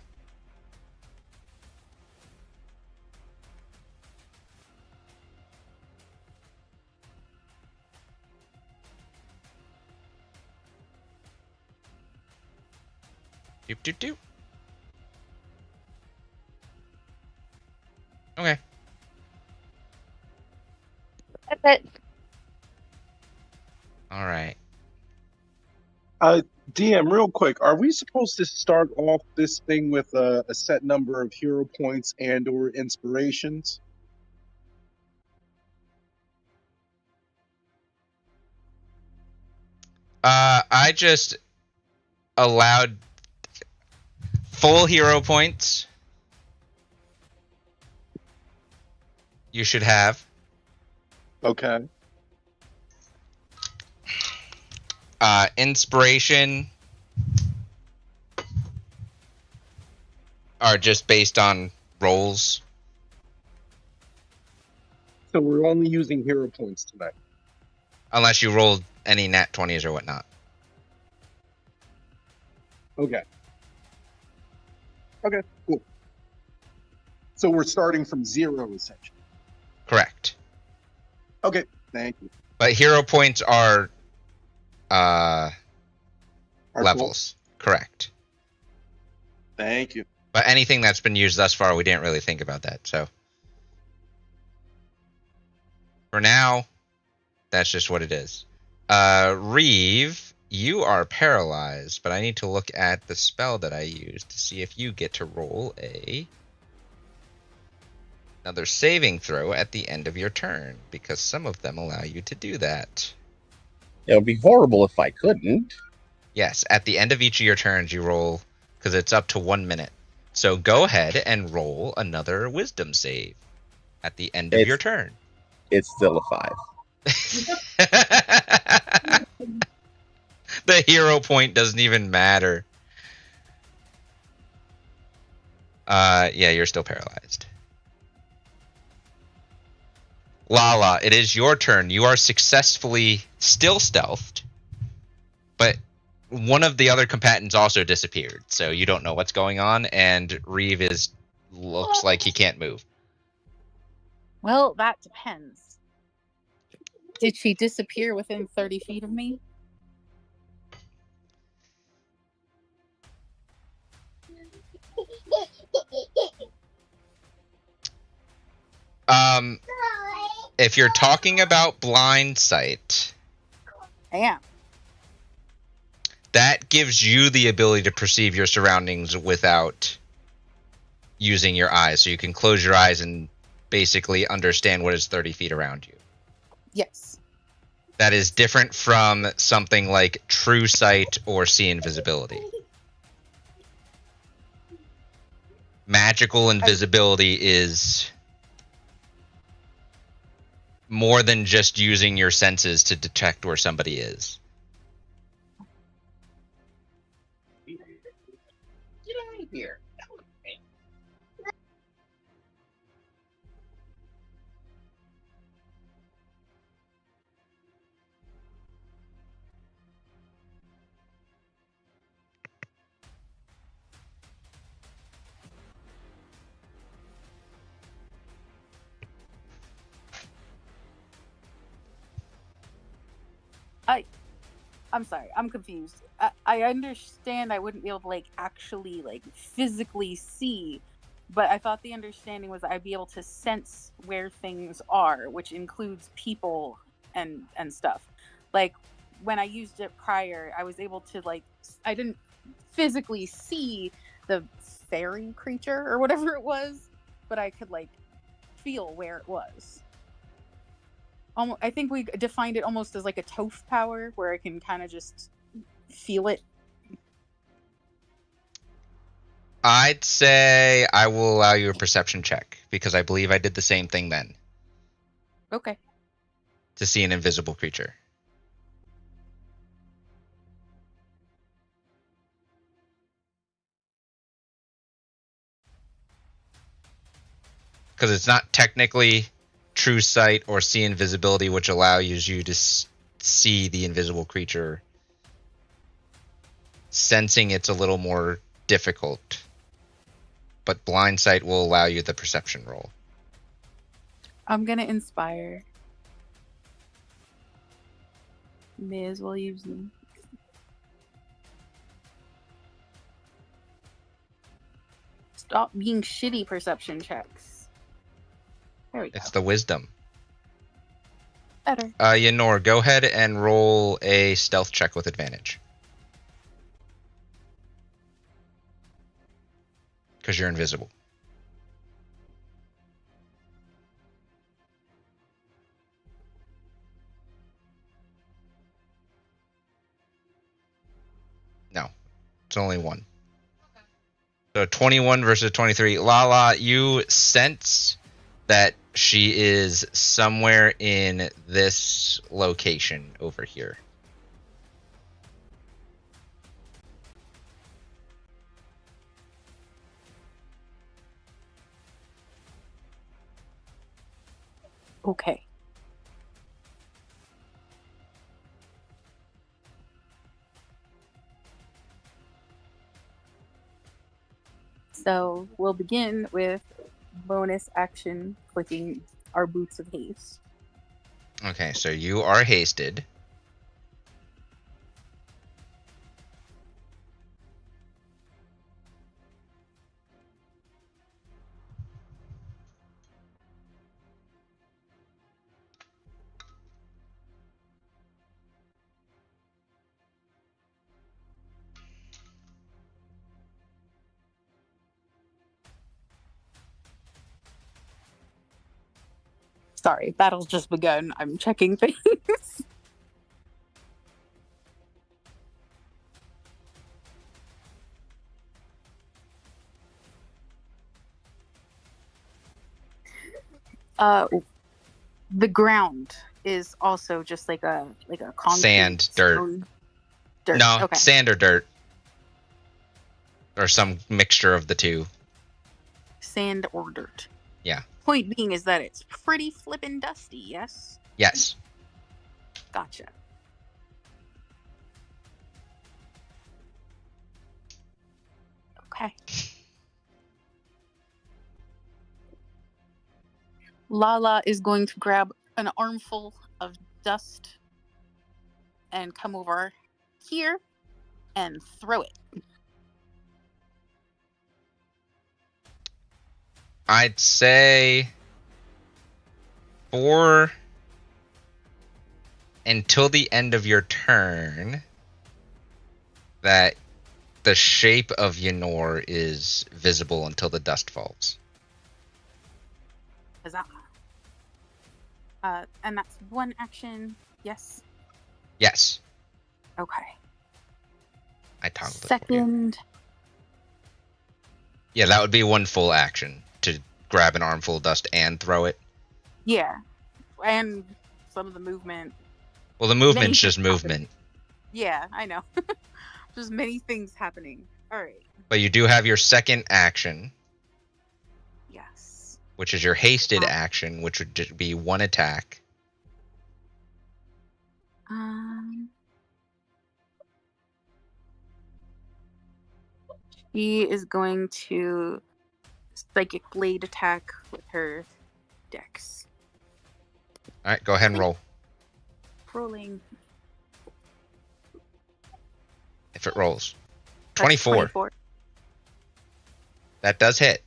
Doop doop doop. Okay. That's it. All right. DM, real quick, are we supposed to start off this thing with a set number of hero points and/or inspirations? I just allowed full hero points. You should have. Okay. Inspiration are just based on rolls. So we're only using hero points tonight. Unless you rolled any nat 20s or whatnot. Okay. Okay, cool. So we're starting from 0, essentially. Correct. Okay, thank you. But hero points are Our levels. Correct. Thank you. But anything that's been used thus far, we didn't really think about that. So for now, that's just what it is. Reeve, you are paralyzed, but I need to look at the spell that I used to see if you get to roll another saving throw at the end of your turn, because some of them allow you to do that. It would be horrible if I couldn't. Yes, at the end of each of your turns, you roll, because it's up to 1 minute. So go ahead and roll another wisdom save at the end of your turn. It's still a 5. The hero point doesn't even matter. Yeah, you're still paralyzed. Lala, it is your turn. You are successfully still stealthed, but one of the other combatants also disappeared, so you don't know what's going on, and Reeve looks like he can't move. Well, that depends. Did she disappear within 30 feet of me? If you're talking about blind sight, I am. that gives you the ability to perceive your surroundings without using your eyes. So you can close your eyes and basically understand what is 30 feet around you. Yes. That is different from something like true sight or see invisibility. Magical invisibility is more than just using your senses to detect where somebody is. Get out of here. I'm sorry, I'm confused. I understand I wouldn't be able to like actually like physically see, but I thought the understanding was I'd be able to sense where things are, which includes people and stuff. Like when I used it prior, I was able to like I didn't physically see the fairy creature or whatever it was, but I could like feel where it was. I think we defined it almost as like a Toph power, where I can kind of just feel it. I'd say I will allow you a perception check because I believe I did the same thing then Okay. to see an invisible creature. Because it's not technically true sight or see invisibility, which allows you to see the invisible creature. Sensing it's a little more difficult, but blind sight will allow you the perception roll. I'm gonna inspire. May as well use them. Stop being shitty perception checks. There we go. It's the wisdom. Better. Yenor, go ahead and roll a stealth check with advantage. Because you're invisible. No, it's only one. Okay. So 21 versus 23. Lala, you sense that she is somewhere in this location over here. Okay. So we'll begin with bonus action clicking our boots of haste. Okay, so you are hasted. Sorry, battle's just begun. I'm checking things. The ground is also just like a concrete Sand, dirt. Dirt. No, okay. Sand or dirt. Or some mixture of the two. Sand or dirt. Yeah. Point being is that it's pretty flippin' dusty, yes? Yes. Gotcha. Okay. Lala is going to grab an armful of dust and come over here and throw it. I'd say for until the end of your turn that the shape of Yenor is visible until the dust falls. Huzzah. And that's one action, yes? Yes. Okay. I toggled it for you. Second. Yeah, that would be one full action to grab an armful of dust and throw it. Yeah. And some of the movement. Well, the movement's just movement. Yeah, I know. There's many things happening. All right. But you do have your second action. Yes. Which is your hasted action, which would just be one attack. She is going to psychic blade attack with her dex. All right, go ahead and roll. Rolling. if it rolls. That's 24. 24. That does hit.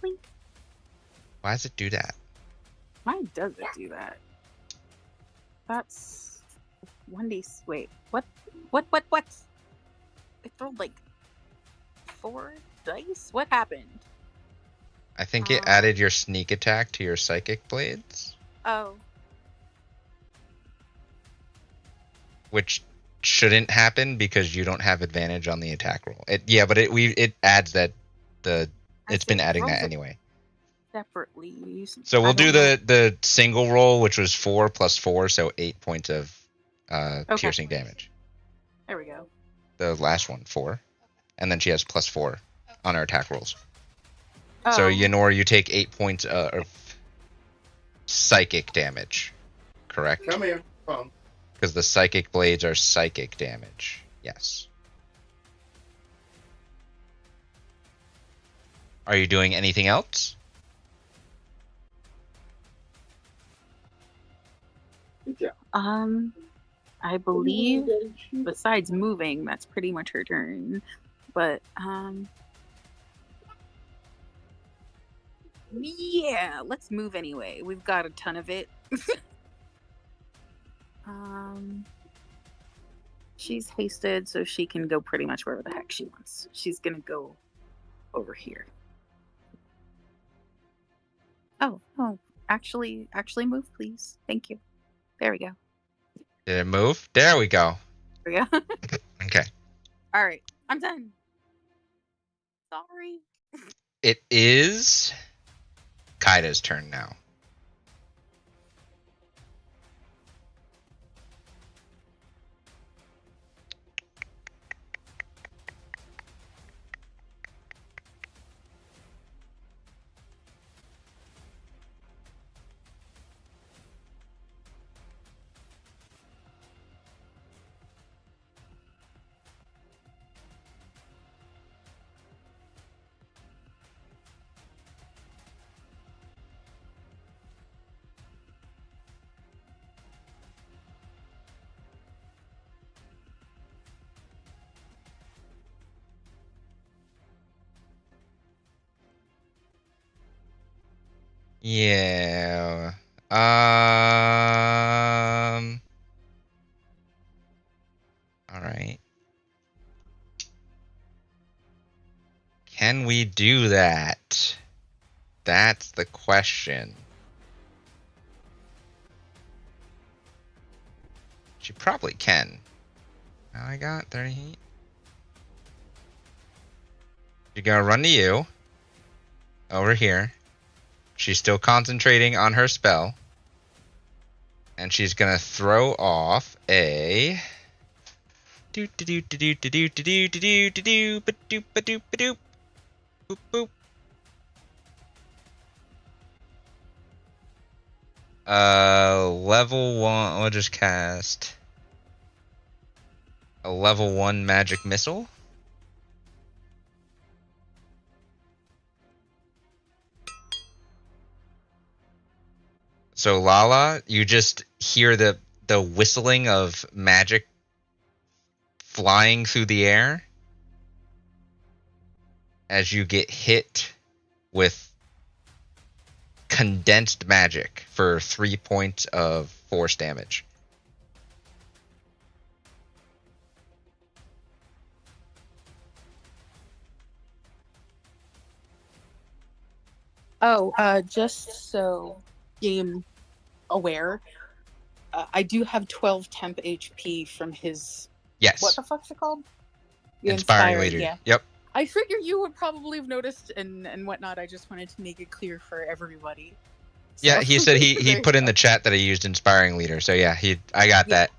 Blink. Why does it do that? Why does it do that? That's 1d. Wait, what? It rolled like 4 dice? What happened? I think it added your sneak attack to your psychic blades. Oh. Which shouldn't happen because you don't have advantage on the attack roll. It adds that it's been adding that anyway. Separately. So we'll do the single roll, which was 4 plus 4, so 8 points of piercing damage. There we go. The last one, 4. And then she has plus 4 on her attack rolls. So Yenor, you take 8 points of psychic damage. Correct? Come here. Come. Because the psychic blades are psychic damage. Yes. Are you doing anything else? I believe besides moving, that's pretty much her turn. But yeah, let's move anyway. We've got a ton of it. She's hasted, so she can go pretty much wherever the heck she wants. She's gonna go over here. Oh, actually move, please. Thank you. There we go. Did it move? There we go. There we go. Okay. All right, I'm done. Sorry. It is Kaida's turn now. Yeah. All right. Can we do that? That's the question. She probably can. Now I got 30 heat. She's gonna run to you. Over here. She's still concentrating on her spell. And she's gonna throw off a do do do do do do do do do do do ba doop ba doop ba doop boop boop. Level 1, we'll just cast a level 1 magic missile. So Lala, you just hear the whistling of magic flying through the air as you get hit with condensed magic for 3 points of force damage. Just so game aware, I do have 12 temp HP from his. Yes. What the fuck's it called? The Inspiring leader. Yeah. Yep. I figure you would probably have noticed and whatnot. I just wanted to make it clear for everybody. So. Yeah, he said he put in the chat that he used inspiring leader. So yeah, I got that.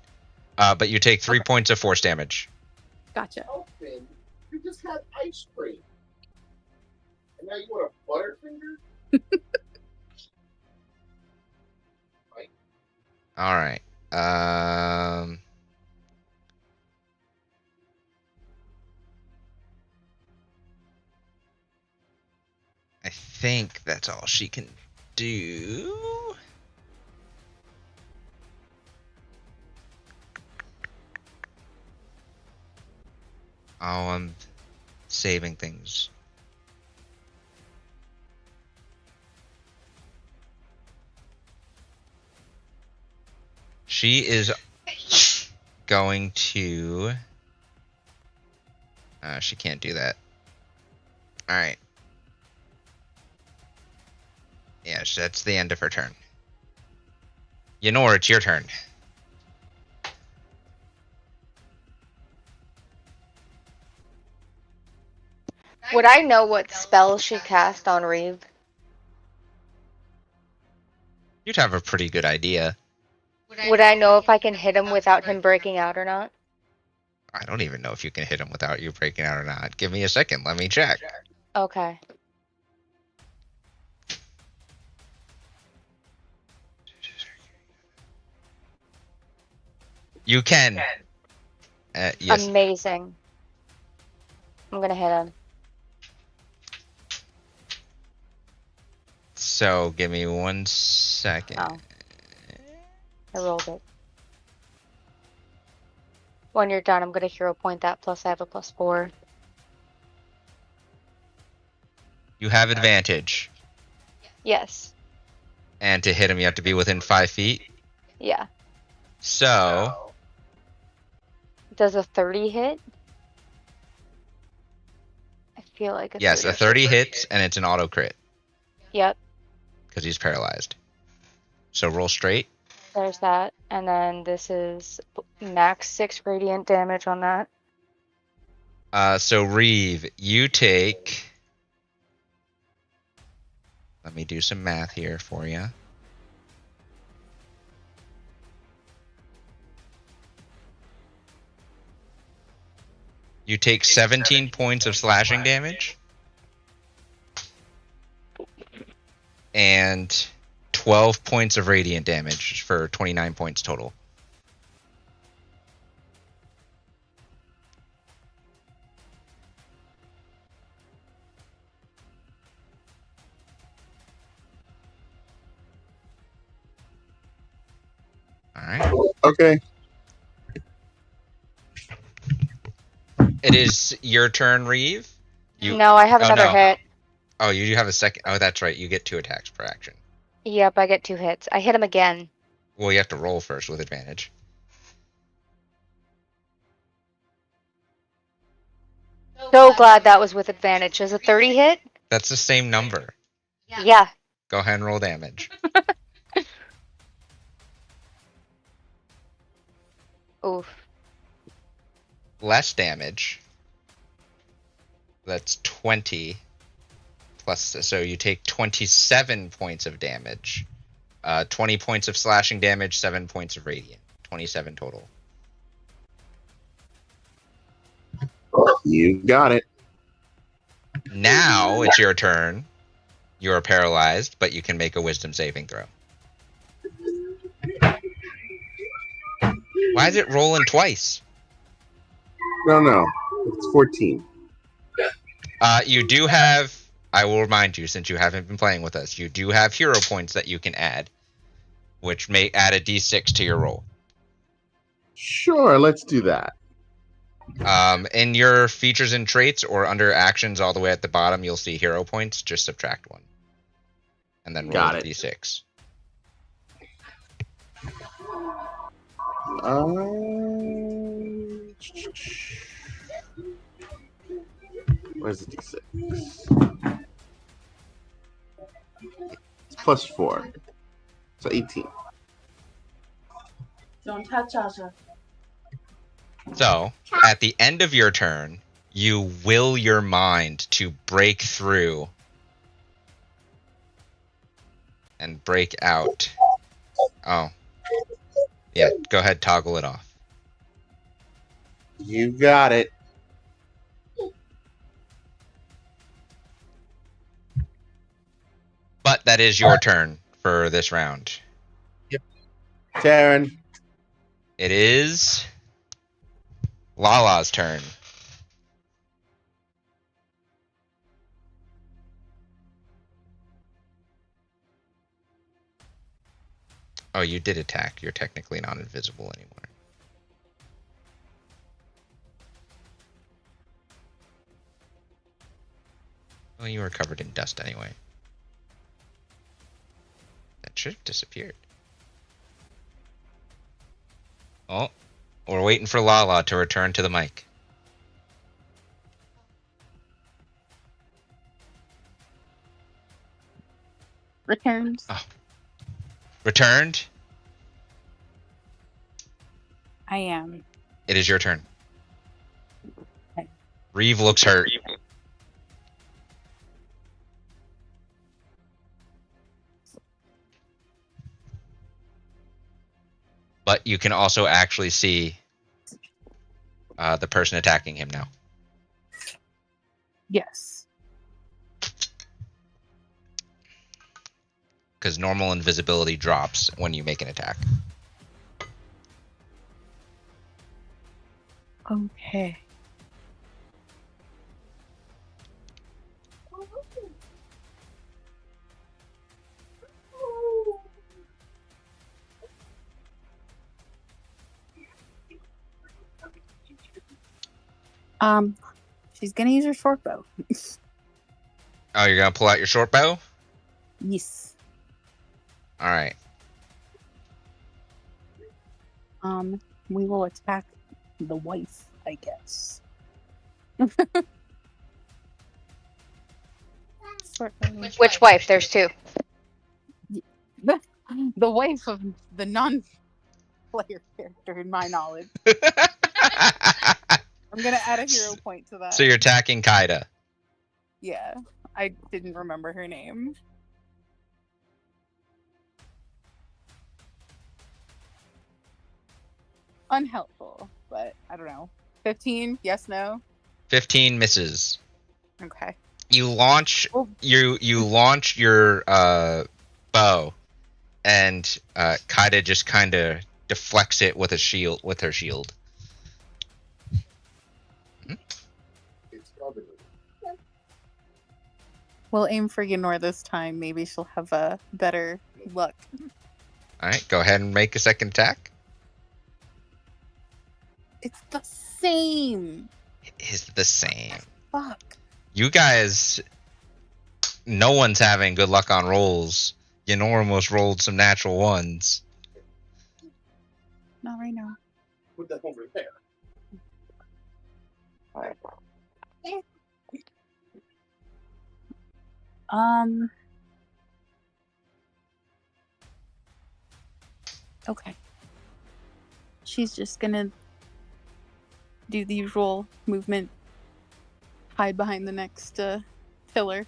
But you take 3 points of force damage. Gotcha. Open. You just had ice cream. And now you want a Butterfinger? All right. I think that's all she can do. Oh, I'm saving things. She is going to... she can't do that. Alright. Yeah, that's the end of her turn. Ynor, it's your turn. Would I know what spell she cast on Reeve? You'd have a pretty good idea. Would I know if I can hit him without him breaking out or not? I don't even know if you can hit him without you breaking out or not. Give me a second. Let me check. Okay. You can. Yes. Amazing. I'm gonna hit him. So, give me 1 second. Oh. I rolled it. When you're done, I'm gonna hero point that, plus I have a +4. You have advantage. Yes. And to hit him, you have to be within 5 feet. Yeah. So, Does a 30 hit? I feel like a yes, 30. a 30 hits, and it's an auto crit. Yep. Because he's paralyzed. So roll straight. There's that. And then this is max 6 radiant damage on that. So Reeve, you take... Let me do some math here for you. You take 17 points of slashing damage. And 12 points of radiant damage for 29 points total. Alright. Okay. It is your turn, Reeve. No, I have another no. hit. Oh, you do have a second. Oh, that's right. You get 2 attacks per action. Yep, I get 2 hits. I hit him again. Well, you have to roll first with advantage. So glad that was with advantage. Does a 30 hit? That's the same number. Yeah. Go ahead and roll damage. Oof. Less damage. That's 20. Plus, so you take 27 points of damage. 20 points of slashing damage, 7 points of radiant. 27 total. You got it. Now it's your turn. You are paralyzed, but you can make a wisdom saving throw. Why is it rolling twice? No. It's 14. You do have, I will remind you, since you haven't been playing with us, you do have hero points that you can add, which may add a d6 to your roll. Sure, let's do that. In your features and traits or under actions all the way at the bottom, you'll see hero points. Just subtract 1. And then roll Got the it. d6. Where's the d6? It's +4. So 18. Don't touch Asha. So, at the end of your turn, you will your mind to break through and break out. Oh. Yeah, go ahead, toggle it off. You got it. But that is your turn for this round. Taryn. It is Lala's turn. Oh, you did attack. You're technically not invisible anymore. Well, you were covered in dust anyway. That should have disappeared. Oh, we're waiting for Lala to return to the mic. Returns. Oh. Returned? I am. It is your turn. Okay. Reeve looks hurt. But you can also actually see the person attacking him now. Yes. Because normal invisibility drops when you make an attack. Okay. She's gonna use her short bow. Oh, you're gonna pull out your short bow? Yes. Alright. We will attack the wife, I guess. Which wife? There's two. The wife of the non-player character, in my knowledge. I'm gonna add a hero point to that. So you're attacking Kaida. Yeah, I didn't remember her name. Unhelpful, but I don't know. 15? Yes, no? 15 misses. Okay. You launch Oh. you launch your bow, and Kaida just kind of deflects it with her shield. We'll aim for Yenor this time. Maybe she'll have a better luck. All right, go ahead and make a second attack. It's the same. It is the same. Fuck. You guys, no one's having good luck on rolls. Yenor almost rolled some natural ones. Not right now. Put that over there. Okay. She's just gonna do the usual movement, hide behind the next pillar.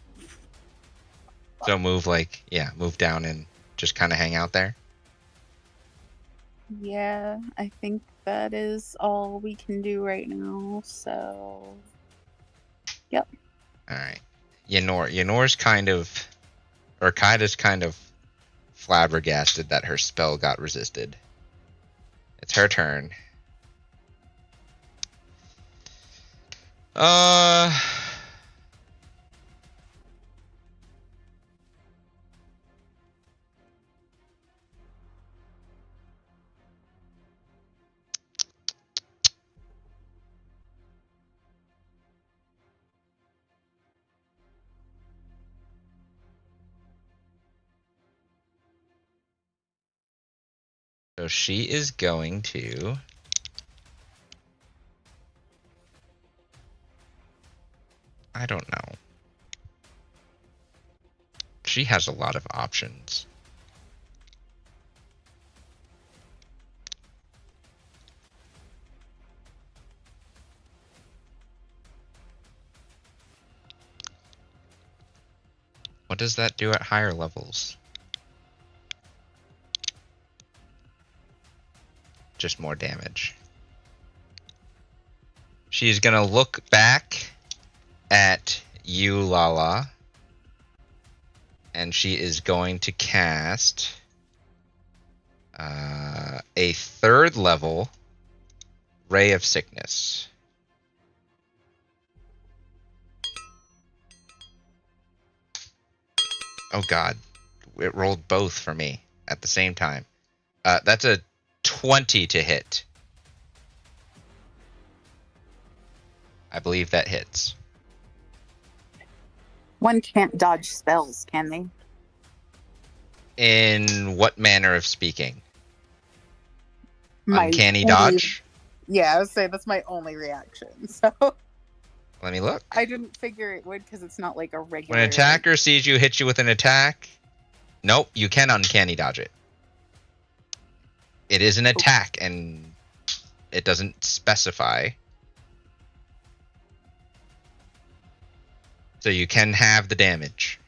So move move down and just kind of hang out there. Yeah, I think that is all we can do right now, so... Yep. Alright. Kaida's kind of flabbergasted that her spell got resisted. It's her turn. So she is going to... I don't know. She has a lot of options. What does that do at higher levels? Just more damage. She's gonna look back at you, Lala, and she is going to cast a 3rd level Ray of Sickness. Oh god, it rolled both for me at the same time. That's a 20 to hit. I believe that hits. One can't dodge spells, can they? In what manner of speaking? My Uncanny only- dodge? Yeah, I would say that's my only reaction. So Let me look. I didn't figure it would because it's not like a regular. When an attacker sees you hit you with an attack, nope, you can uncanny dodge it. It is an attack, and it doesn't specify. So you can have the damage.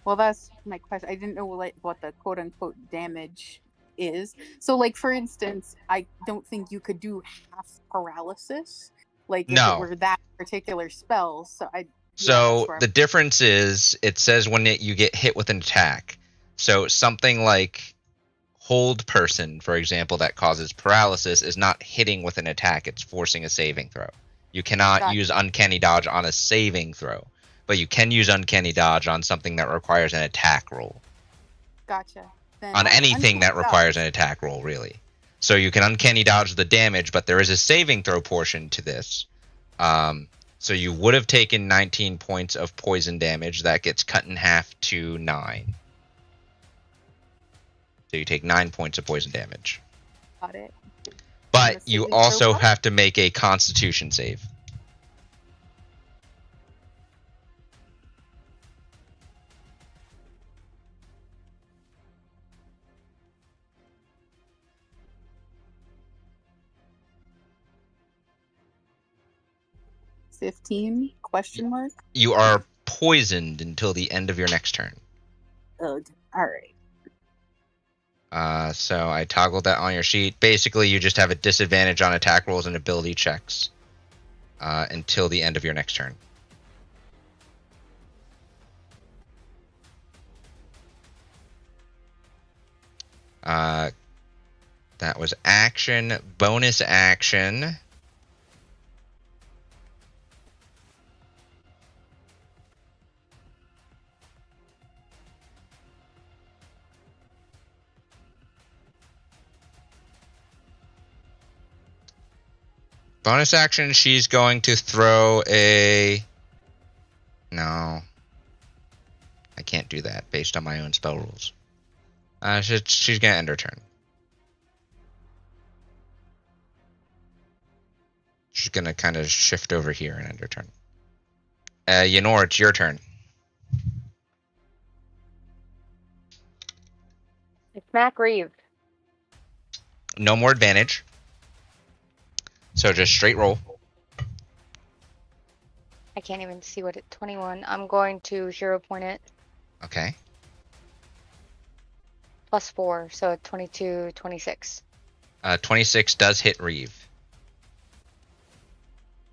Well, that's my question. I didn't know what the quote unquote damage is. So, like for instance, I don't think you could do half paralysis, like if No. it were that particular spell. So So the difference is, it says when you get hit with an attack. So something like hold person, for example, that causes paralysis is not hitting with an attack, it's forcing a saving throw. You cannot use uncanny dodge on a saving throw, but you can use uncanny dodge on something that requires an attack roll. Gotcha. Then On anything that requires an attack roll, really. So you can uncanny dodge the damage, but there is a saving throw portion to this. So you would have taken 19 points of poison damage. That gets cut in half to 9. So you take 9 points of poison damage. Got it. But you also have to make a Constitution save. $15? Question mark. You are poisoned until the end of your next turn. Ugh. All right. So I toggled that on your sheet. Basically, you just have a disadvantage on attack rolls and ability checks until the end of your next turn. That was action. Bonus action. Bonus action, she's going to throw a... No. I can't do that based on my own spell rules. She's going to end her turn. She's going to kind of shift over here and end her turn. Yenor, it's your turn. It's Mac Reeve. No more advantage. So just straight roll. I can't even see what it. 21. I'm going to hero point it. Okay. +4, so 22, 26. 26 does hit Reeve.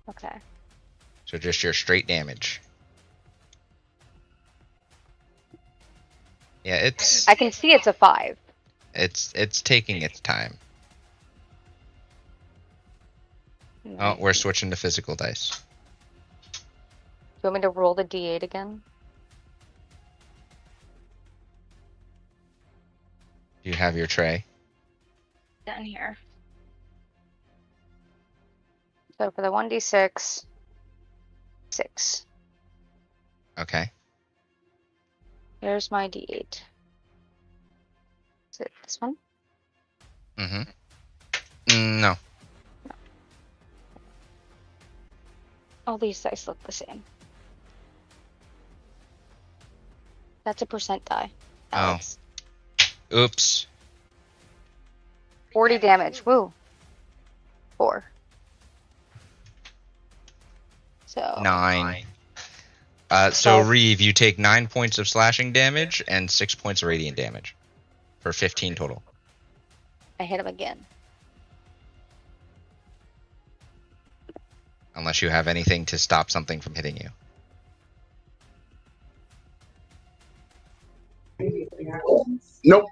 Okay. So just your straight damage. Yeah, it's... I can see it's a 5. It's taking its time. Oh, we're switching to physical dice. Do you want me to roll the d8 again? Do you have your tray? Down here. So for the 1d6, 6. Okay. Here's my d8. Is it this one? No. All these dice look the same. That's a percent die. Alex. Oh. Oops. 40 damage. Woo. 4. So 9. So Reeve, you take 9 points of slashing damage and 6 points of radiant damage. For 15 total. I hit him again. Unless you have anything to stop something from hitting you. Nope.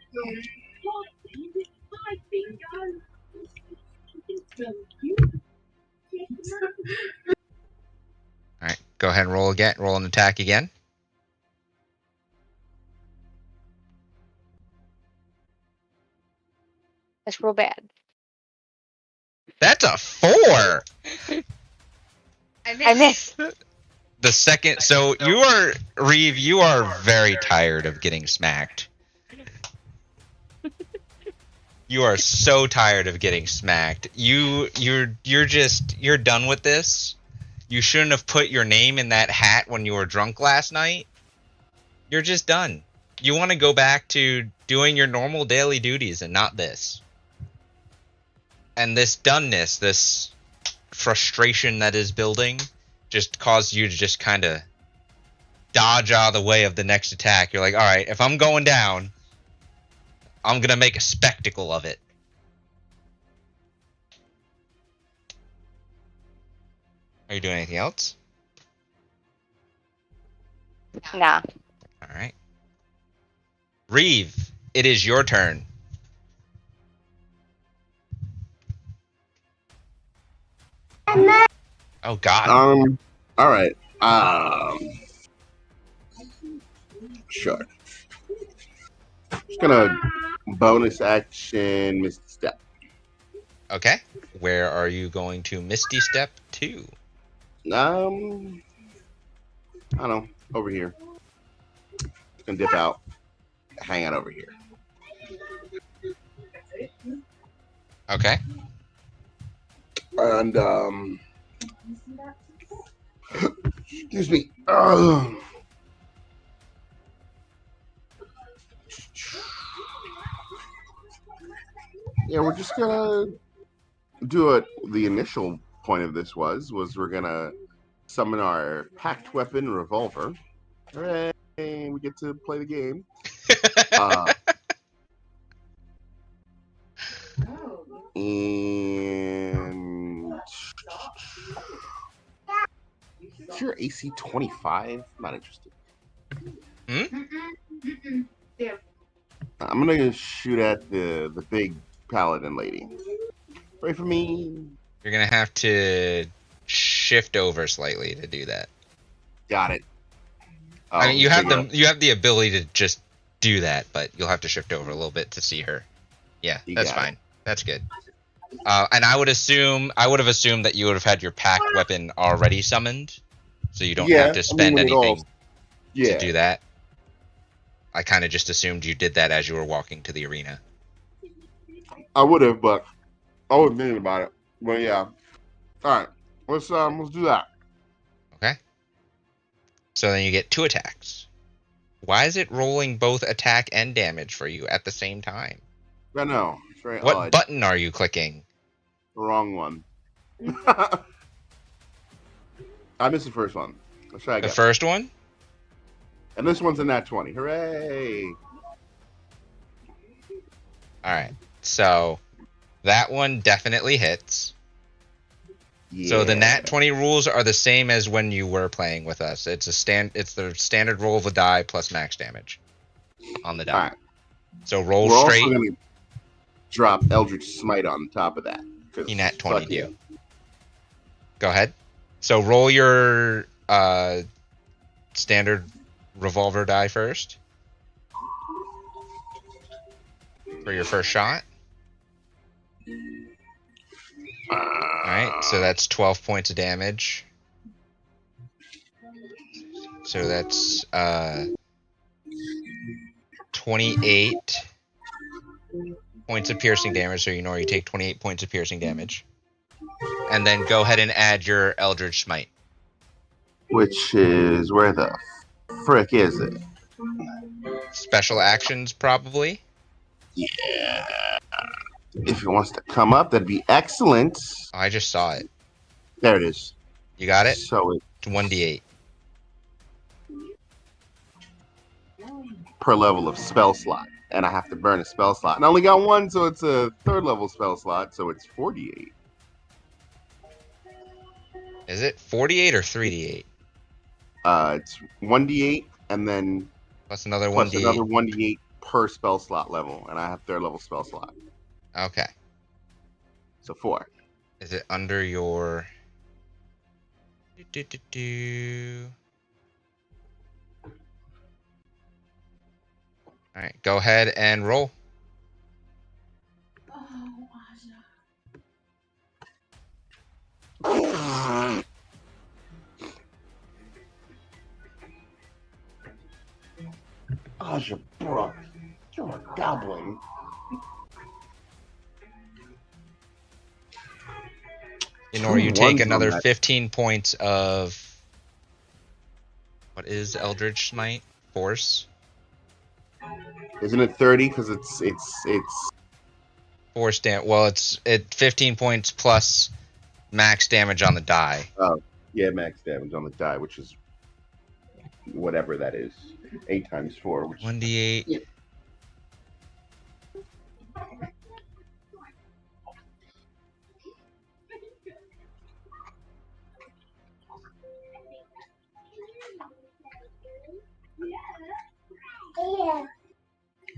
Alright, go ahead and roll again. Roll an attack again. That's real bad. That's a 4! I missed. The second, so you are, Reeve, you are very tired of getting smacked. You are so tired of getting smacked. You're done with this. You shouldn't have put your name in that hat when you were drunk last night. You're just done. You want to go back to doing your normal daily duties and not this. And this doneness, this frustration that is building, just caused you to just kind of dodge out of the way of the next attack. You're like, all right, if I'm going down, I'm going to make a spectacle of it. Are you doing anything else? Nah. All right. Reeve, it is your turn. Oh, God. All right. Sure. Just gonna bonus action Misty Step. Okay. Where are you going to Misty Step to? I don't know. Over here. Just gonna dip out. Hang out over here. Okay. And excuse me. Yeah, we're just gonna do it. The initial point of this was we're gonna summon our packed weapon revolver. Hooray! We get to play the game. And if you're AC 25, not interested. I'm gonna shoot at the big paladin lady. Pray for me. You're going to have to shift over slightly to do that. Got it. I mean, you have the ability to just do that, but you'll have to shift over a little bit to see her. Yeah, that's fine. That's good. And I would have assumed that you would have had your packed weapon already summoned, so you don't have to spend anything to do that. I kind of just assumed you did that as you were walking to the arena. I would have, but I wasn't thinking about it. But yeah. All right, let's do that. Okay. So then you get 2 attacks. Why is it rolling both attack and damage for you at the same time? I know. It's very What odd. button are you clicking? The wrong one. I missed the first one. Let's try again. The first one? And this one's a nat 20. Hooray! Alright. So that one definitely hits. Yeah. So the nat 20 rules are the same as when you were playing with us. It's the standard roll of the die plus max damage on the die. All right. So roll We're straight. also gonna drop Eldritch Smite on top of that. He nat 20'd you. Go ahead. So roll your standard revolver die first for your first shot. Alright, so that's 12 points of damage. So that's 28 points of piercing damage, so you take 28 points of piercing damage. And then go ahead and add your Eldritch Smite. Which is, where the frick is it? Special actions, probably. Yeah. If it wants to come up, that'd be excellent. Oh, I just saw it. There it is. You got it? So it's 1d8. per level of spell slot. And I have to burn a spell slot. And I only got one, so it's a 3rd level spell slot, so it's 48. Is it 48 or 3d8? It's 1d8 and then Plus another plus 1d8. another 1d8 per spell slot level, and I have 3rd level spell slot. Okay. So 4. Is it under your... Alright, go ahead and roll. You're a goblin. Nor you take Ones on another that. 15 points of what is Eldritch Smite? Force? Isn't it 30? Because it's Force damage. Well, it's 15 points plus max damage on the die. oh yeah, max damage on the die, which is whatever that is. 8 times 4, which 1d8. Yeah.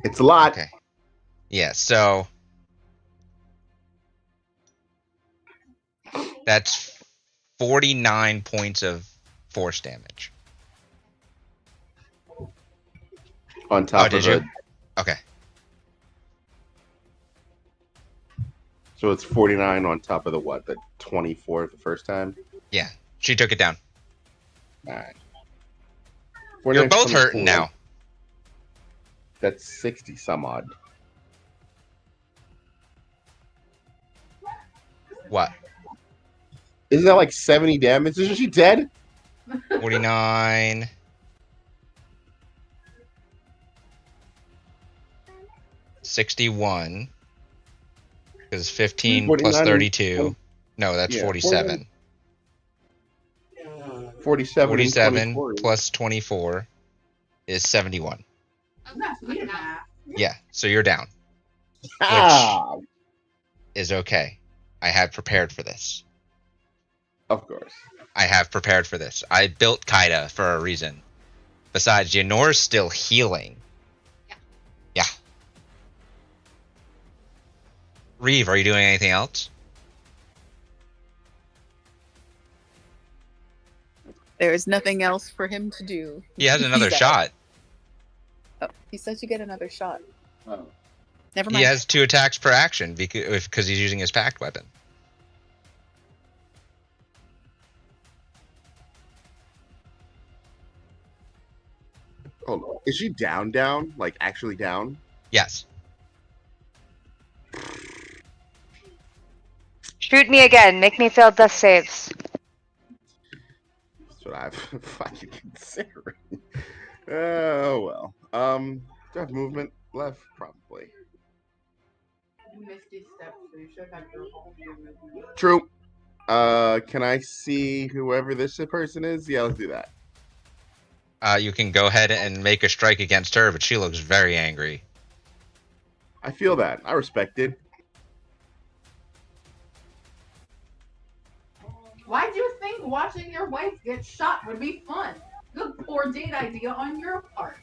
It's a lot. Okay. Yeah, so that's 49 points of force damage. On top Oh, did of you? the Okay. so it's 49 on top of the what? The 24 the first time? Yeah, she took it down. Alright. You're both hurting now. That's 60 some odd. What? Isn't that like 70 damage? Isn't she dead? 49. 61. Because 15 plus 49 32. No, that's yeah, 47. 47 47 and 24. plus 24 is 71. That's weird math. Yeah, so you're down. Ah, Is okay. I had prepared for this. of course. I have prepared for this. I built Kaida for a reason. Besides, Yanor's still healing. Yeah. Reeve, are you doing anything else? There's nothing else for him to do. He has another He's out. shot. Oh, he says you get another shot. Oh. Never He mind. has 2 attacks per action because he's using his packed weapon. Hold on. Is she down? Like actually down? Yes. Shoot me again. Make me fail death saves. That's what I've fucking considering. Oh well. Do I have movement left? Probably. Misty steps, so you should have your whole movement. True. Can I see whoever this person is? Yeah, let's do that. You can go ahead and make a strike against her, but she looks very angry. I feel that. I respect it. Why'd you think watching your wife get shot would be fun? Good poor date idea on your part.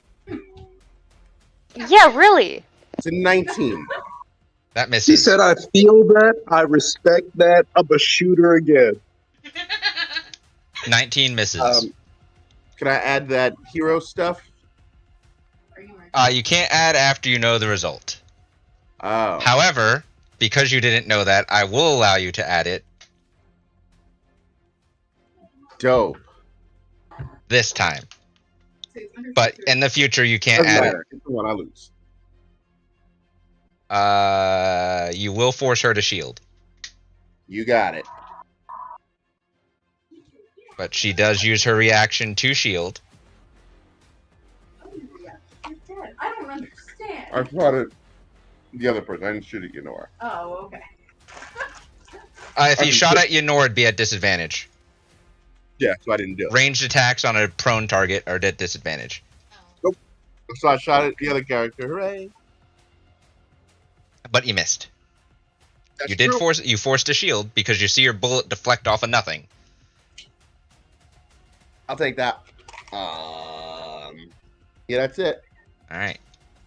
Yeah, really. It's a 19. That She misses. said, I feel that, I respect that, I'm a shooter again. 19 misses. Can I add that hero stuff? Are you ready? You can't add after you know the result. Oh. However, because you didn't know that, I will allow you to add it Dope. this time. So it's under But security. in the future, you can't Doesn't add matter. It's the one I lose. it. You will force her to shield. You got it. But she does use her reaction to shield. You're dead. I don't understand. I thought it. The other person. I didn't shoot at Yenor. Oh, okay. If he Okay, shot so- at Yenor, it'd be at disadvantage. Yeah, so I didn't do it. Ranged attacks on a prone target are at disadvantage. So I shot at the other character. Hooray! But you missed. That's You did true. forced a shield because you see your bullet deflect off of nothing. I'll take that. Yeah, that's it. Alright.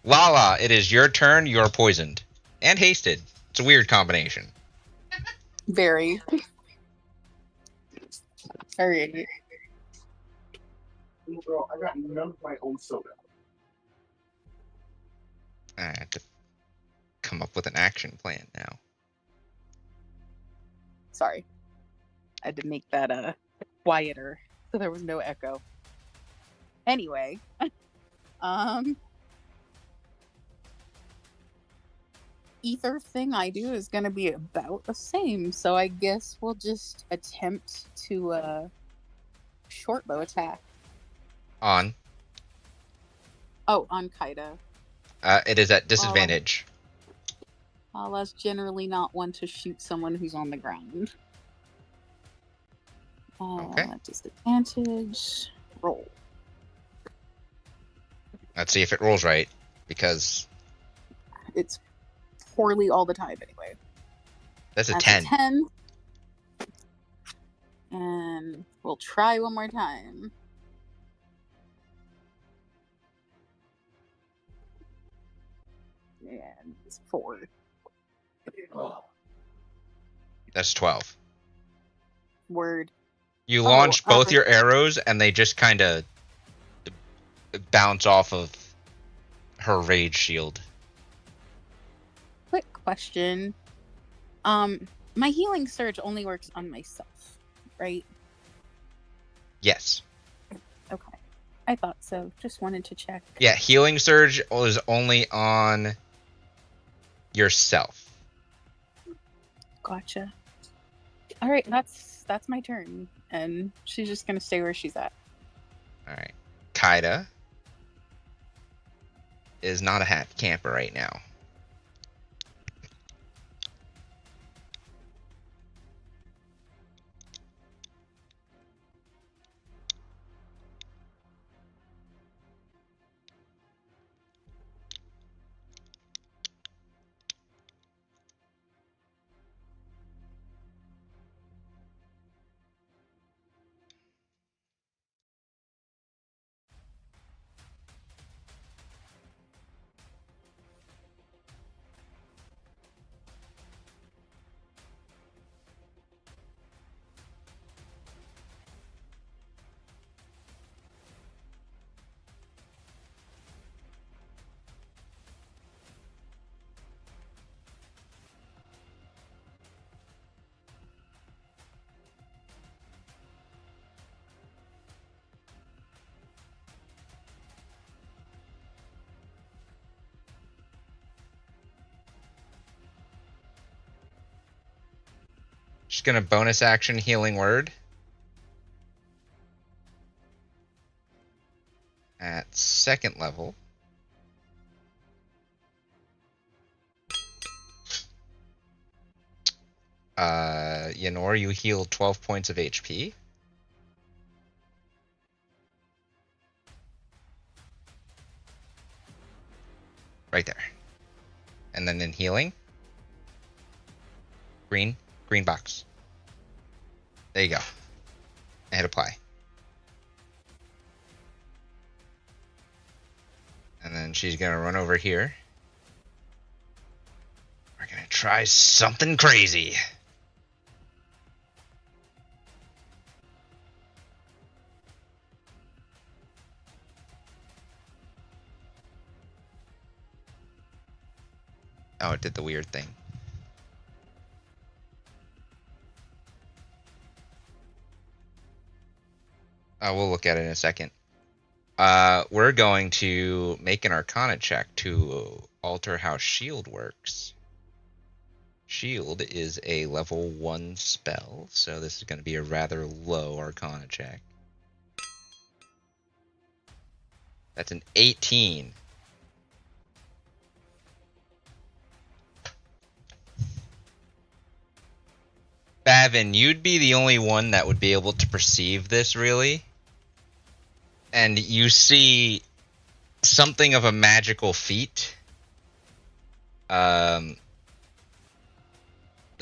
Lala, it is your turn. You're poisoned. And hasted. It's a weird combination. Very. Alright. Girl, I got none of my own soda. I have to come up with an action plan now. Sorry. I had to make that quieter so there was no echo. Anyway. ether thing I do is going to be about the same, so I guess we'll just attempt to short bow attack. On. Oh, on Kaida. It is at disadvantage. Ala's generally not one to shoot someone who's on the ground. Okay. Disadvantage. Roll. Let's see if it rolls right, because It's poorly all the time anyway. that's a 10. 10. And we'll try one more time. And it's 4. That's 12. Word. You launch both your arrows, and they just kind of bounce off of her rage shield. Quick question. My healing surge only works on myself, right? Yes. Okay. I thought so. Just wanted to check. Yeah, healing surge is only on yourself. Gotcha. All right, that's my turn, and she's just gonna stay where she's at. All right. Kaida is not a happy camper right now. Just gonna bonus action healing word. At 2nd level. Yenor, you heal 12 points of HP. Right there. And then in healing, green box. There you go. And hit apply. And then she's gonna run over here. We're gonna try something crazy. Oh, it did the weird thing. We'll look at it in a second. We're going to make an Arcana check to alter how Shield works. Shield is a level 1 spell, so this is going to be a rather low Arcana check. That's an 18. Bavin, you'd be the only one that would be able to perceive this, really. And you see something of a magical feat. The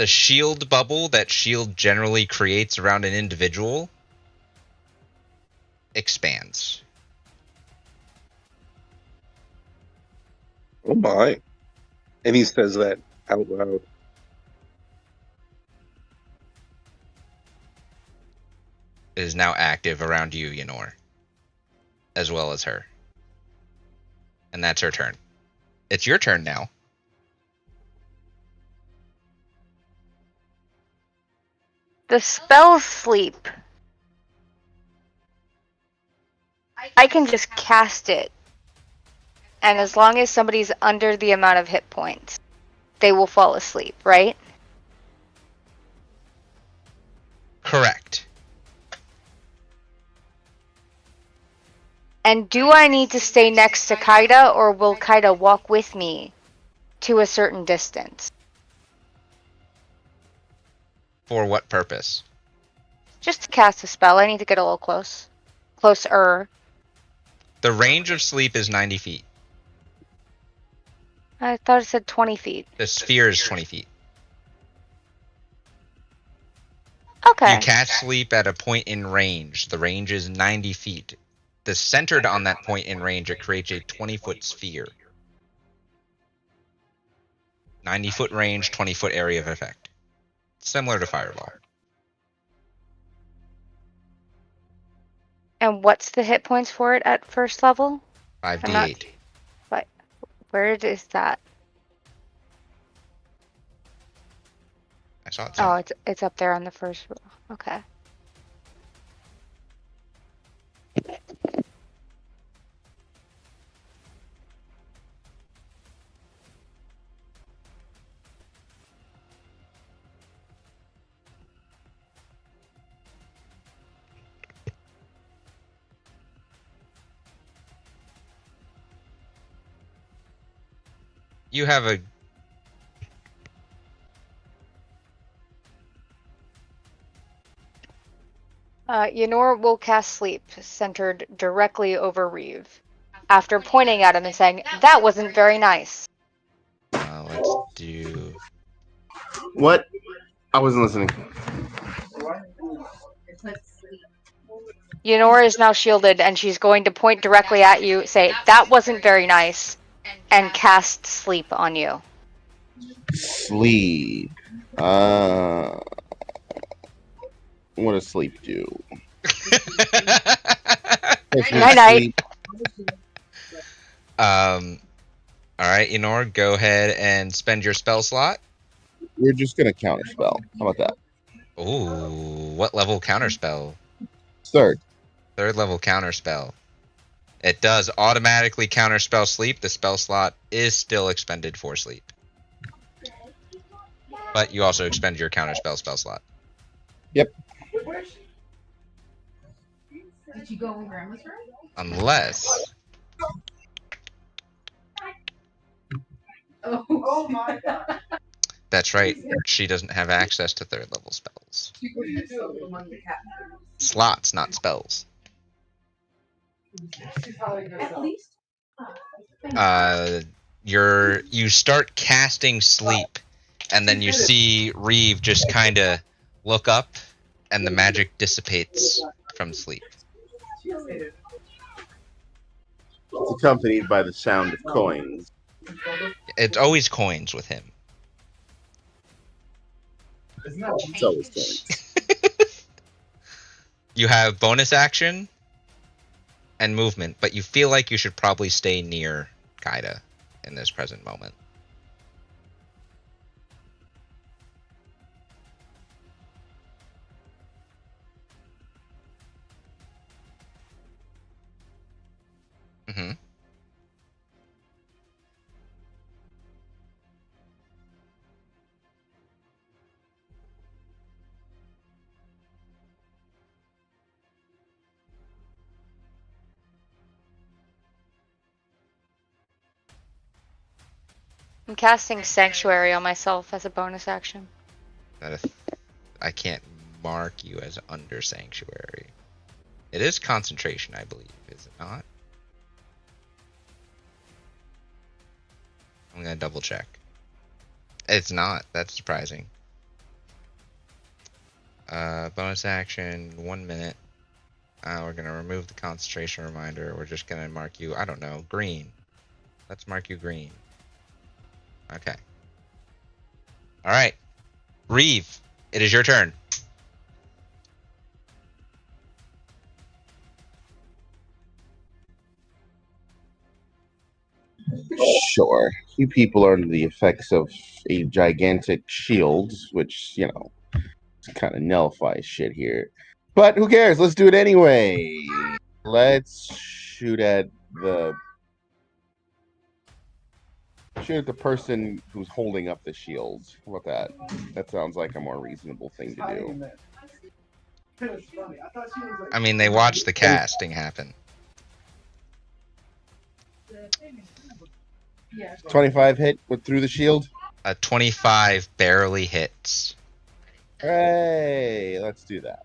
shield bubble that shield generally creates around an individual expands. Oh my. And he says that out loud. It is now active around you, Yenor. As well as her. And that's her turn. It's your turn now. The spell sleep. I can just cast it. And as long as somebody's under the amount of hit points. they will fall asleep, right? Correct. And do I need to stay next to Kaida, or will Kaida walk with me to a certain distance? For what purpose? Just to cast a spell, I need to get a little close. Closer. The range of sleep is 90 feet. I thought it said 20 feet. The sphere is 20 feet. Okay. You cast sleep at a point in range. The range is 90 feet. Centered on that point in range, it creates a 20-foot sphere. 90-foot range, 20-foot area of effect. Similar to Fireball. And what's the hit points for it at first level? 5d8. But where is that? I saw it. Oh, it's up there on the first row. Okay. You have a... Yenor will cast sleep, centered directly over Reeve, after pointing at him and saying, "That wasn't very nice." let's do... What? I wasn't listening. Yenor is now shielded, and she's going to point directly at you, say, "That wasn't very nice," and cast sleep on you. Sleep. What does sleep do? Night-night. All right, Enor, go ahead and spend your spell slot. We're just gonna counterspell. How about that? Ooh, what level counterspell? Third level counterspell. It does automatically counterspell sleep. The spell slot is still expended for sleep. But you also expend your counterspell spell slot. Yep. Did you go in Grandma's room? Unless... Oh my god. That's right. She doesn't have access to third level spells. Slots, not spells. At least. You start casting sleep, and then you see Reeve just kind of look up, and the magic dissipates from sleep. It's accompanied by the sound of coins. It's always coins with him. It's always coins. You have bonus action and movement, but you feel like you should probably stay near Kaida in this present moment. Mm-hmm. I'm casting Sanctuary on myself as a bonus action. I can't mark you as under Sanctuary. It is concentration, I believe, is it not? I'm gonna double check. It's not. That's surprising. Bonus action, 1 minute. We're gonna remove the concentration reminder. We're just gonna mark you, I don't know, green. Let's mark you green. Okay. Alright. Reeve, it is your turn. Sure. You people are under the effects of a gigantic shield, which, kind of nullifies shit here. But who cares? Let's do it anyway. Let's shoot at the Shoot at the person who's holding up the shield. How about that? That sounds like a more reasonable thing to do. I mean, they watched the casting happen. 25 hit with through the shield. A 25 barely hits. Hey, let's do that.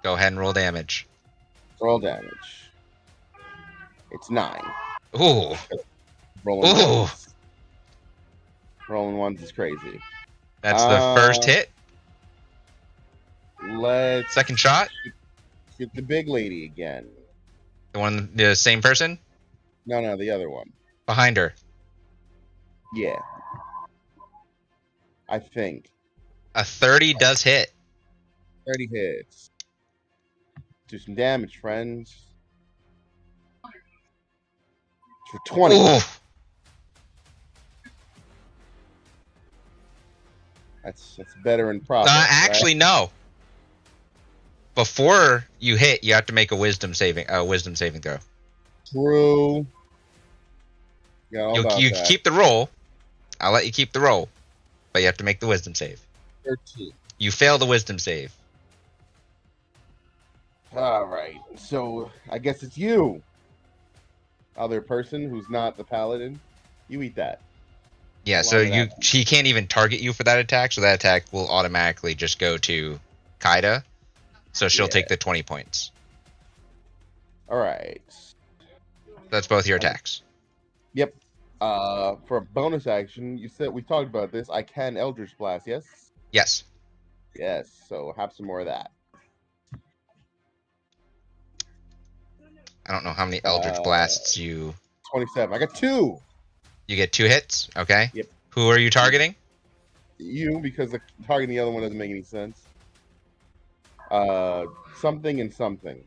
Go ahead and roll damage. Roll damage. It's 9. Ooh. Rolling Ooh. ones. Rolling ones is crazy. That's the first hit. Let's Second shot. get the big lady again. The same person? No, the other one. Behind her. Yeah. I think. A 30 does hit. 30 hits. Do some damage, friends. For 20. Ooh. That's better in profit. Actually, right? no. Before you hit, you have to make a wisdom saving throw. True. You keep the roll. I'll let you keep the roll, but you have to make the wisdom save. 13. You fail the wisdom save. All right. So I guess it's you, other person who's not the paladin. You eat that. Yeah. So he can't even target you for that attack. So that attack will automatically just go to Kaida. So she'll take the 20 points. All right. That's both your attacks. Yep. For a bonus action, you said we talked about this. I can Eldritch Blast. Yes. Yes. Yes. So have some more of that. I don't know how many Eldritch Blasts you... 27. I got 2. You get 2 hits? Okay. Yep. Who are you targeting? You, because targeting the other one doesn't make any sense. Something and something.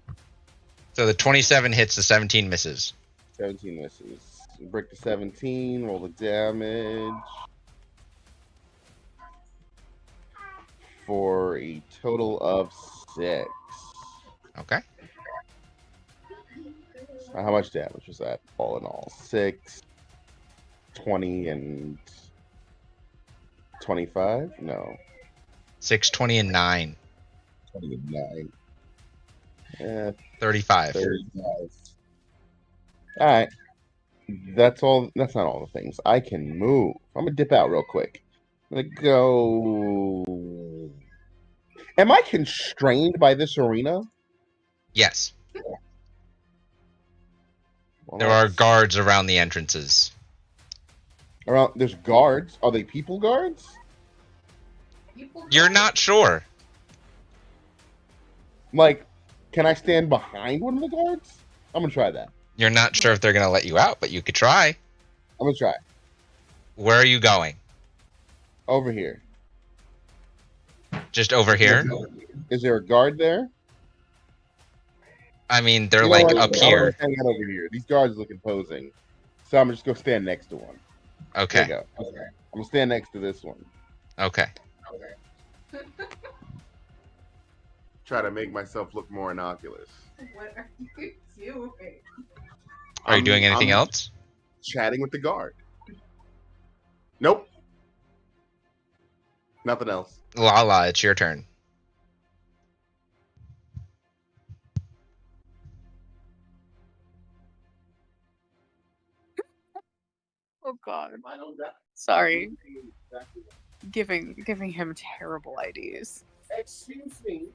So the 27 hits, the 17 misses. 17 misses. Break the 17, roll the damage. For a total of 6. Okay. How much damage was that all in all? 6, 20, and 25? No. 6, 20, and 9. 20 and 9. 35. 35. Alright. That's all. That's not all the things. I can move. I'm gonna dip out real quick. I'm gonna go. Am I constrained by this arena? Yes. Well, There are guards around the entrances. There's guards. Are they people guards? You're not sure. Like, can I stand behind one of the guards? I'm gonna try that. You're not sure if they're going to let you out, but you could try. I'm gonna try. Where are you going? Over here. Just over here? Is there a guard there? I mean, they're You know like what? up I'm here. gonna hang out over here. These guards look imposing. So I'm just gonna stand next to one. Okay. There you go. Okay. I'm gonna stand next to this one. Okay. Try to make myself look more innocuous. What are you doing? Are you doing anything else? Chatting with the guard. Nope. Nothing else. Lala, it's your turn. Oh God. Sorry. Giving him terrible IDs. Excuse me.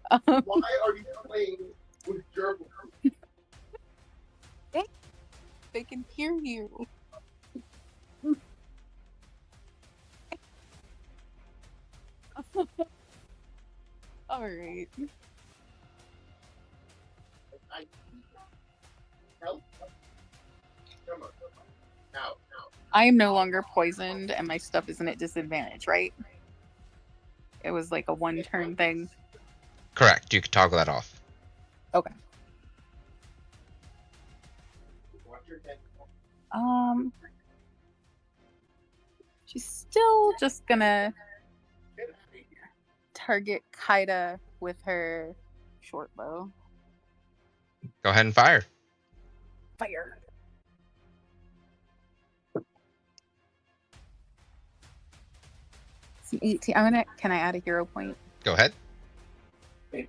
Why are you playing with gerbil? They can hear you. All right. I am no longer poisoned, and my stuff isn't at disadvantage, right? It was like a one-turn thing. Correct. You can toggle that off. Okay. She's still just gonna target Kaida with her short bow. Go ahead and fire. Fire. It's 18. Can I add a hero point? Go ahead. Why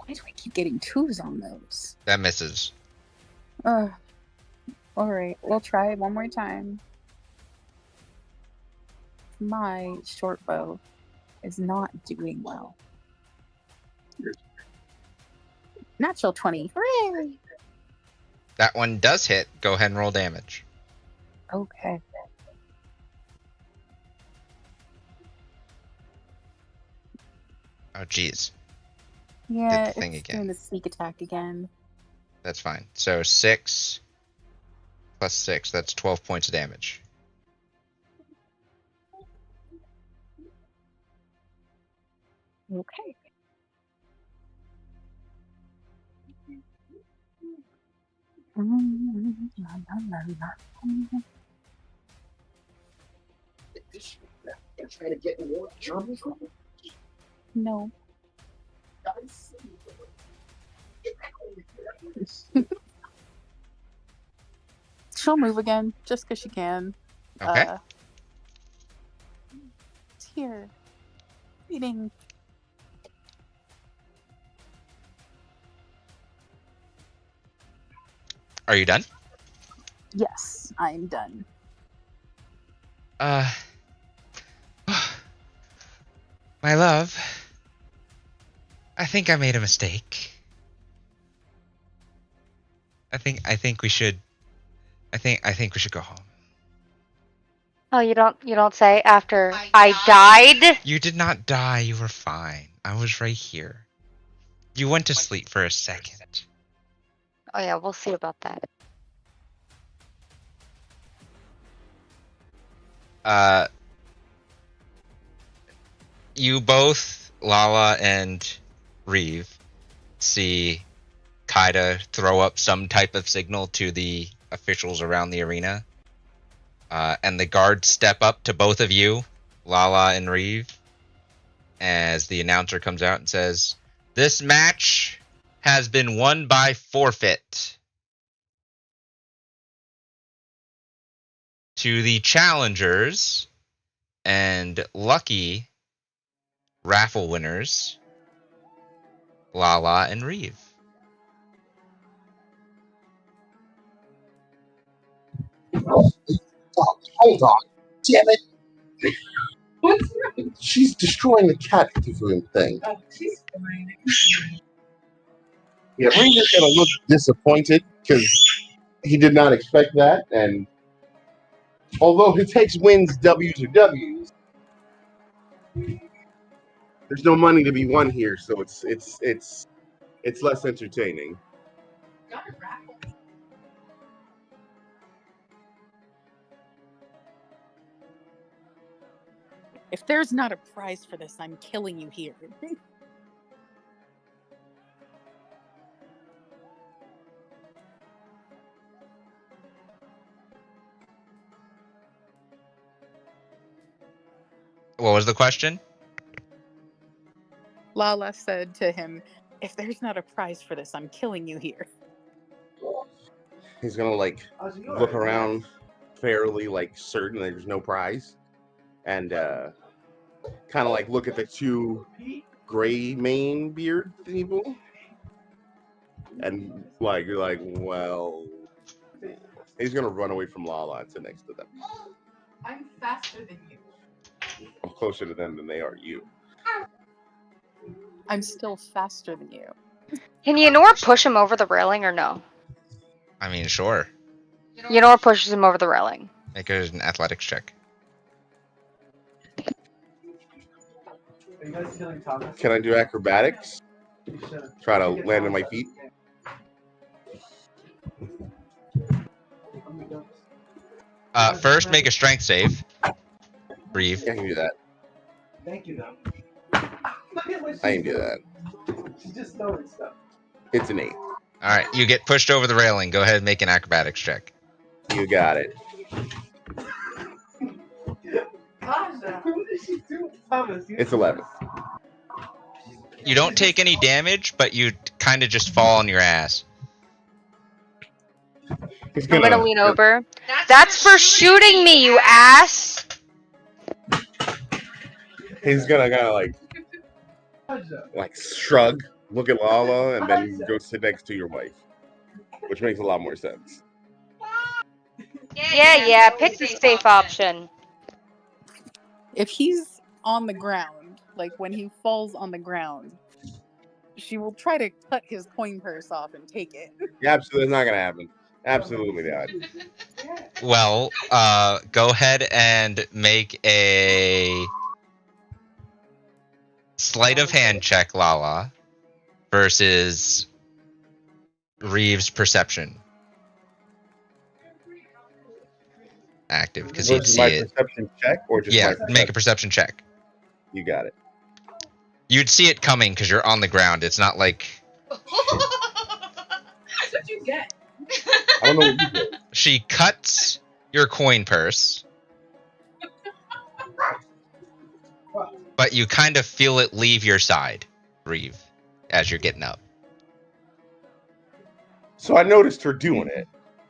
do I keep getting 2s on those? That misses. All right, we'll try one more time. My short bow is not doing well. Natural 20. Hooray! That one does hit. Go ahead and roll damage. Okay. Oh, jeez. Yeah, the thing it's again. doing the sneak attack again. That's fine. So 6 plus 6. That's 12 points of damage. Okay. Try to get more German. No. She'll move again, just because she can. Okay. It's here. Eating. Are you done? Yes, I'm done. My love, I think I made a mistake. I think we should go home. Oh, you don't say after I died? You did not die, you were fine. I was right here. You went to sleep for a second. Oh yeah, we'll see about that. You both, Lala and Reeve, see Kaida throw up some type of signal to the officials around the arena. And the guards step up to both of you, Lala and Reeve, as the announcer comes out and says, "This match has been won by forfeit to the challengers and lucky raffle winners, Lala and Reeve." Hold on. Damn it. What's wrong? She's destroying the cat thing. Oh, she's fine. Yeah, Ranger's gonna look disappointed because he did not expect that, and although he takes wins W's or W's, there's no money to be won here, so it's less entertaining. If there's not a prize for this, I'm killing you here. What was the question? Lala said to him, "If there's not a prize for this, I'm killing you here." He's gonna look around, fairly certain there's no prize, and kind of look at the two gray mane beard people, and you're like, well, he's gonna run away from Lala and sit next to them. I'm faster than you. I'm closer to them than they are you. I'm still faster than you. Can Yenor push him over the railing or no? I mean, sure. Yenor pushes him over the railing. Make it an athletics check. Can I do acrobatics? Try to land on my feet. First, make a strength save. Reeve. I can do that. Thank you, though. I can do that. She's just throwing stuff. It's an 8. Alright, you get pushed over the railing. Go ahead and make an acrobatics check. You got it. It's 11. You don't take any damage, but you kind of just fall on your ass. He's I'm gonna lean over. That's for shooting me, you ass! He's gonna kind of like shrug, look at Lala, and then go sit next to your wife, which makes a lot more sense. Yeah, pick the safe option. If he's on the ground, like when he falls on the ground, she will try to cut his coin purse off and take it. Yeah, absolutely, it's not gonna happen. Absolutely not. Well, go ahead and make a sleight of hand check, Lala, versus Reeves' perception. Active, because he'd Versus see my it. perception check, or just Yeah, my make a perception? perception check. You got it. You'd see it coming because you're on the ground. It's not like That's what you get. I don't know what you did. she cuts your coin purse, but you kind of feel it leave your side, Reeve, as you're getting up. So I noticed her doing it.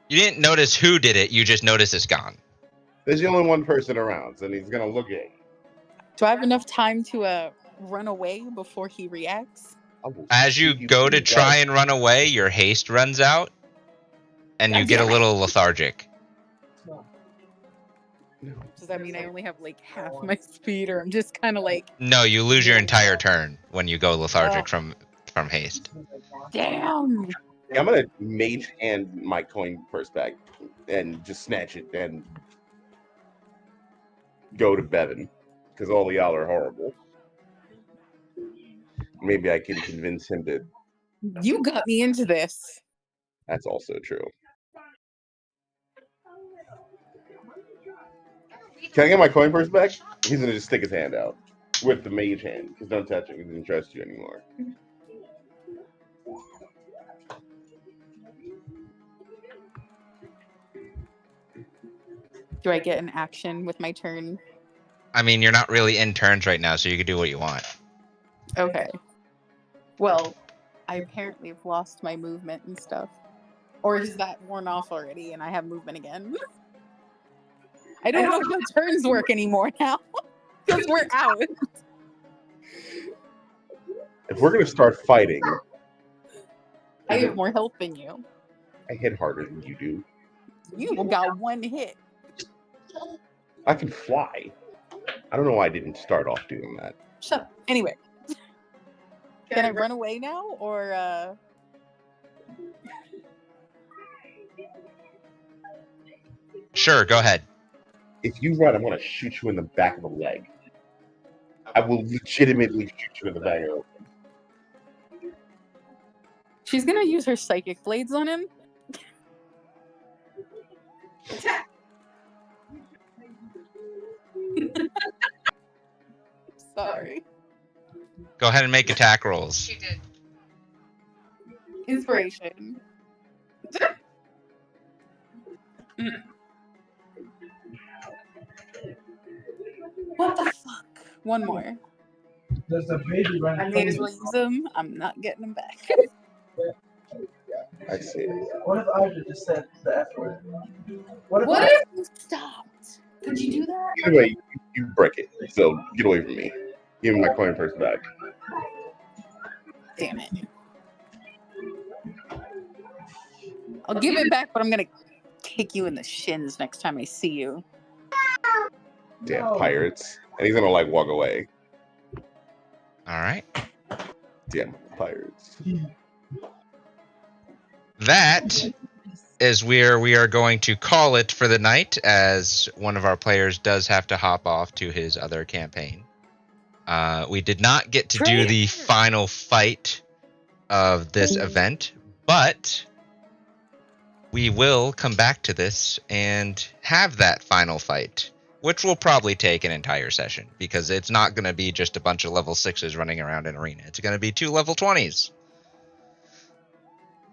You didn't notice who did it. You just noticed it's gone. There's only one person around, and he's gonna look at you. Do I have enough time to run away before he reacts? As you go to try and run away, your haste runs out, and you get a little lethargic. Does that mean I only have like half my speed, or I'm just kind of like, No, you lose your entire turn when you go lethargic from haste. damn? Yeah, I'm gonna mage hand my coin purse back and just snatch it and go to Bevan, because all of y'all are horrible. Maybe I can convince him to. You got me into this. That's also true. Can I get my coin purse back? He's gonna just stick his hand out with the mage hand, because don't touch it. He doesn't trust you anymore. Do I get an action with my turn? I mean, you're not really in turns right now, so you can do what you want. Okay. Well, I apparently have lost my movement and stuff. Or is that worn off already and I have movement again? I don't know how turns work anymore now. Because we're out. If we're gonna start fighting, I have more health than you. I hit harder than you do. You got one hit. I can fly. I don't know why I didn't start off doing that. Shut up. Anyway. Can I run away now, or Sure, go ahead. If you run, I'm gonna shoot you in the back of the leg. I will legitimately shoot you in the back of the leg. she's gonna use her psychic blades on him? Sorry. Go ahead and make attack rolls. She did. Inspiration. What the fuck? One more. There's a baby right I in may front as of well you. use them. I'm not getting them back. I see it. What if I just said the F word? What if What I if you stopped? Could you do that? Either way, you break it. So get away from me. Give me my coin purse back. Damn it. I'll give it back, but I'm gonna kick you in the shins next time I see you. Damn pirates. And he's gonna like walk away. All right. Damn pirates. That is where we are going to call it for the night, as one of our players does have to hop off to his other campaign. We did not get to do the final fight of this event, but we will come back to this and have that final fight, which will probably take an entire session, because it's not going to be just a bunch of level 6s running around an arena. It's going to be 2 level 20s.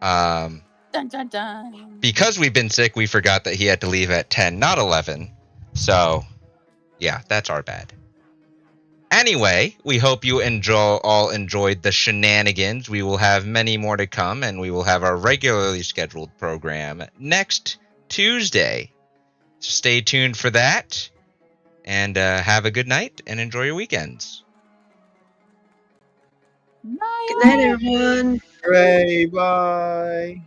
Dun dun dun. Because we've been sick, we forgot that he had to leave at 10, not 11. So, yeah, that's our bad. Anyway, we hope you all enjoyed the shenanigans. We will have many more to come, and we will have our regularly scheduled program next Tuesday. So stay tuned for that. And have a good night and enjoy your weekends. Good night, everyone. Hooray, bye.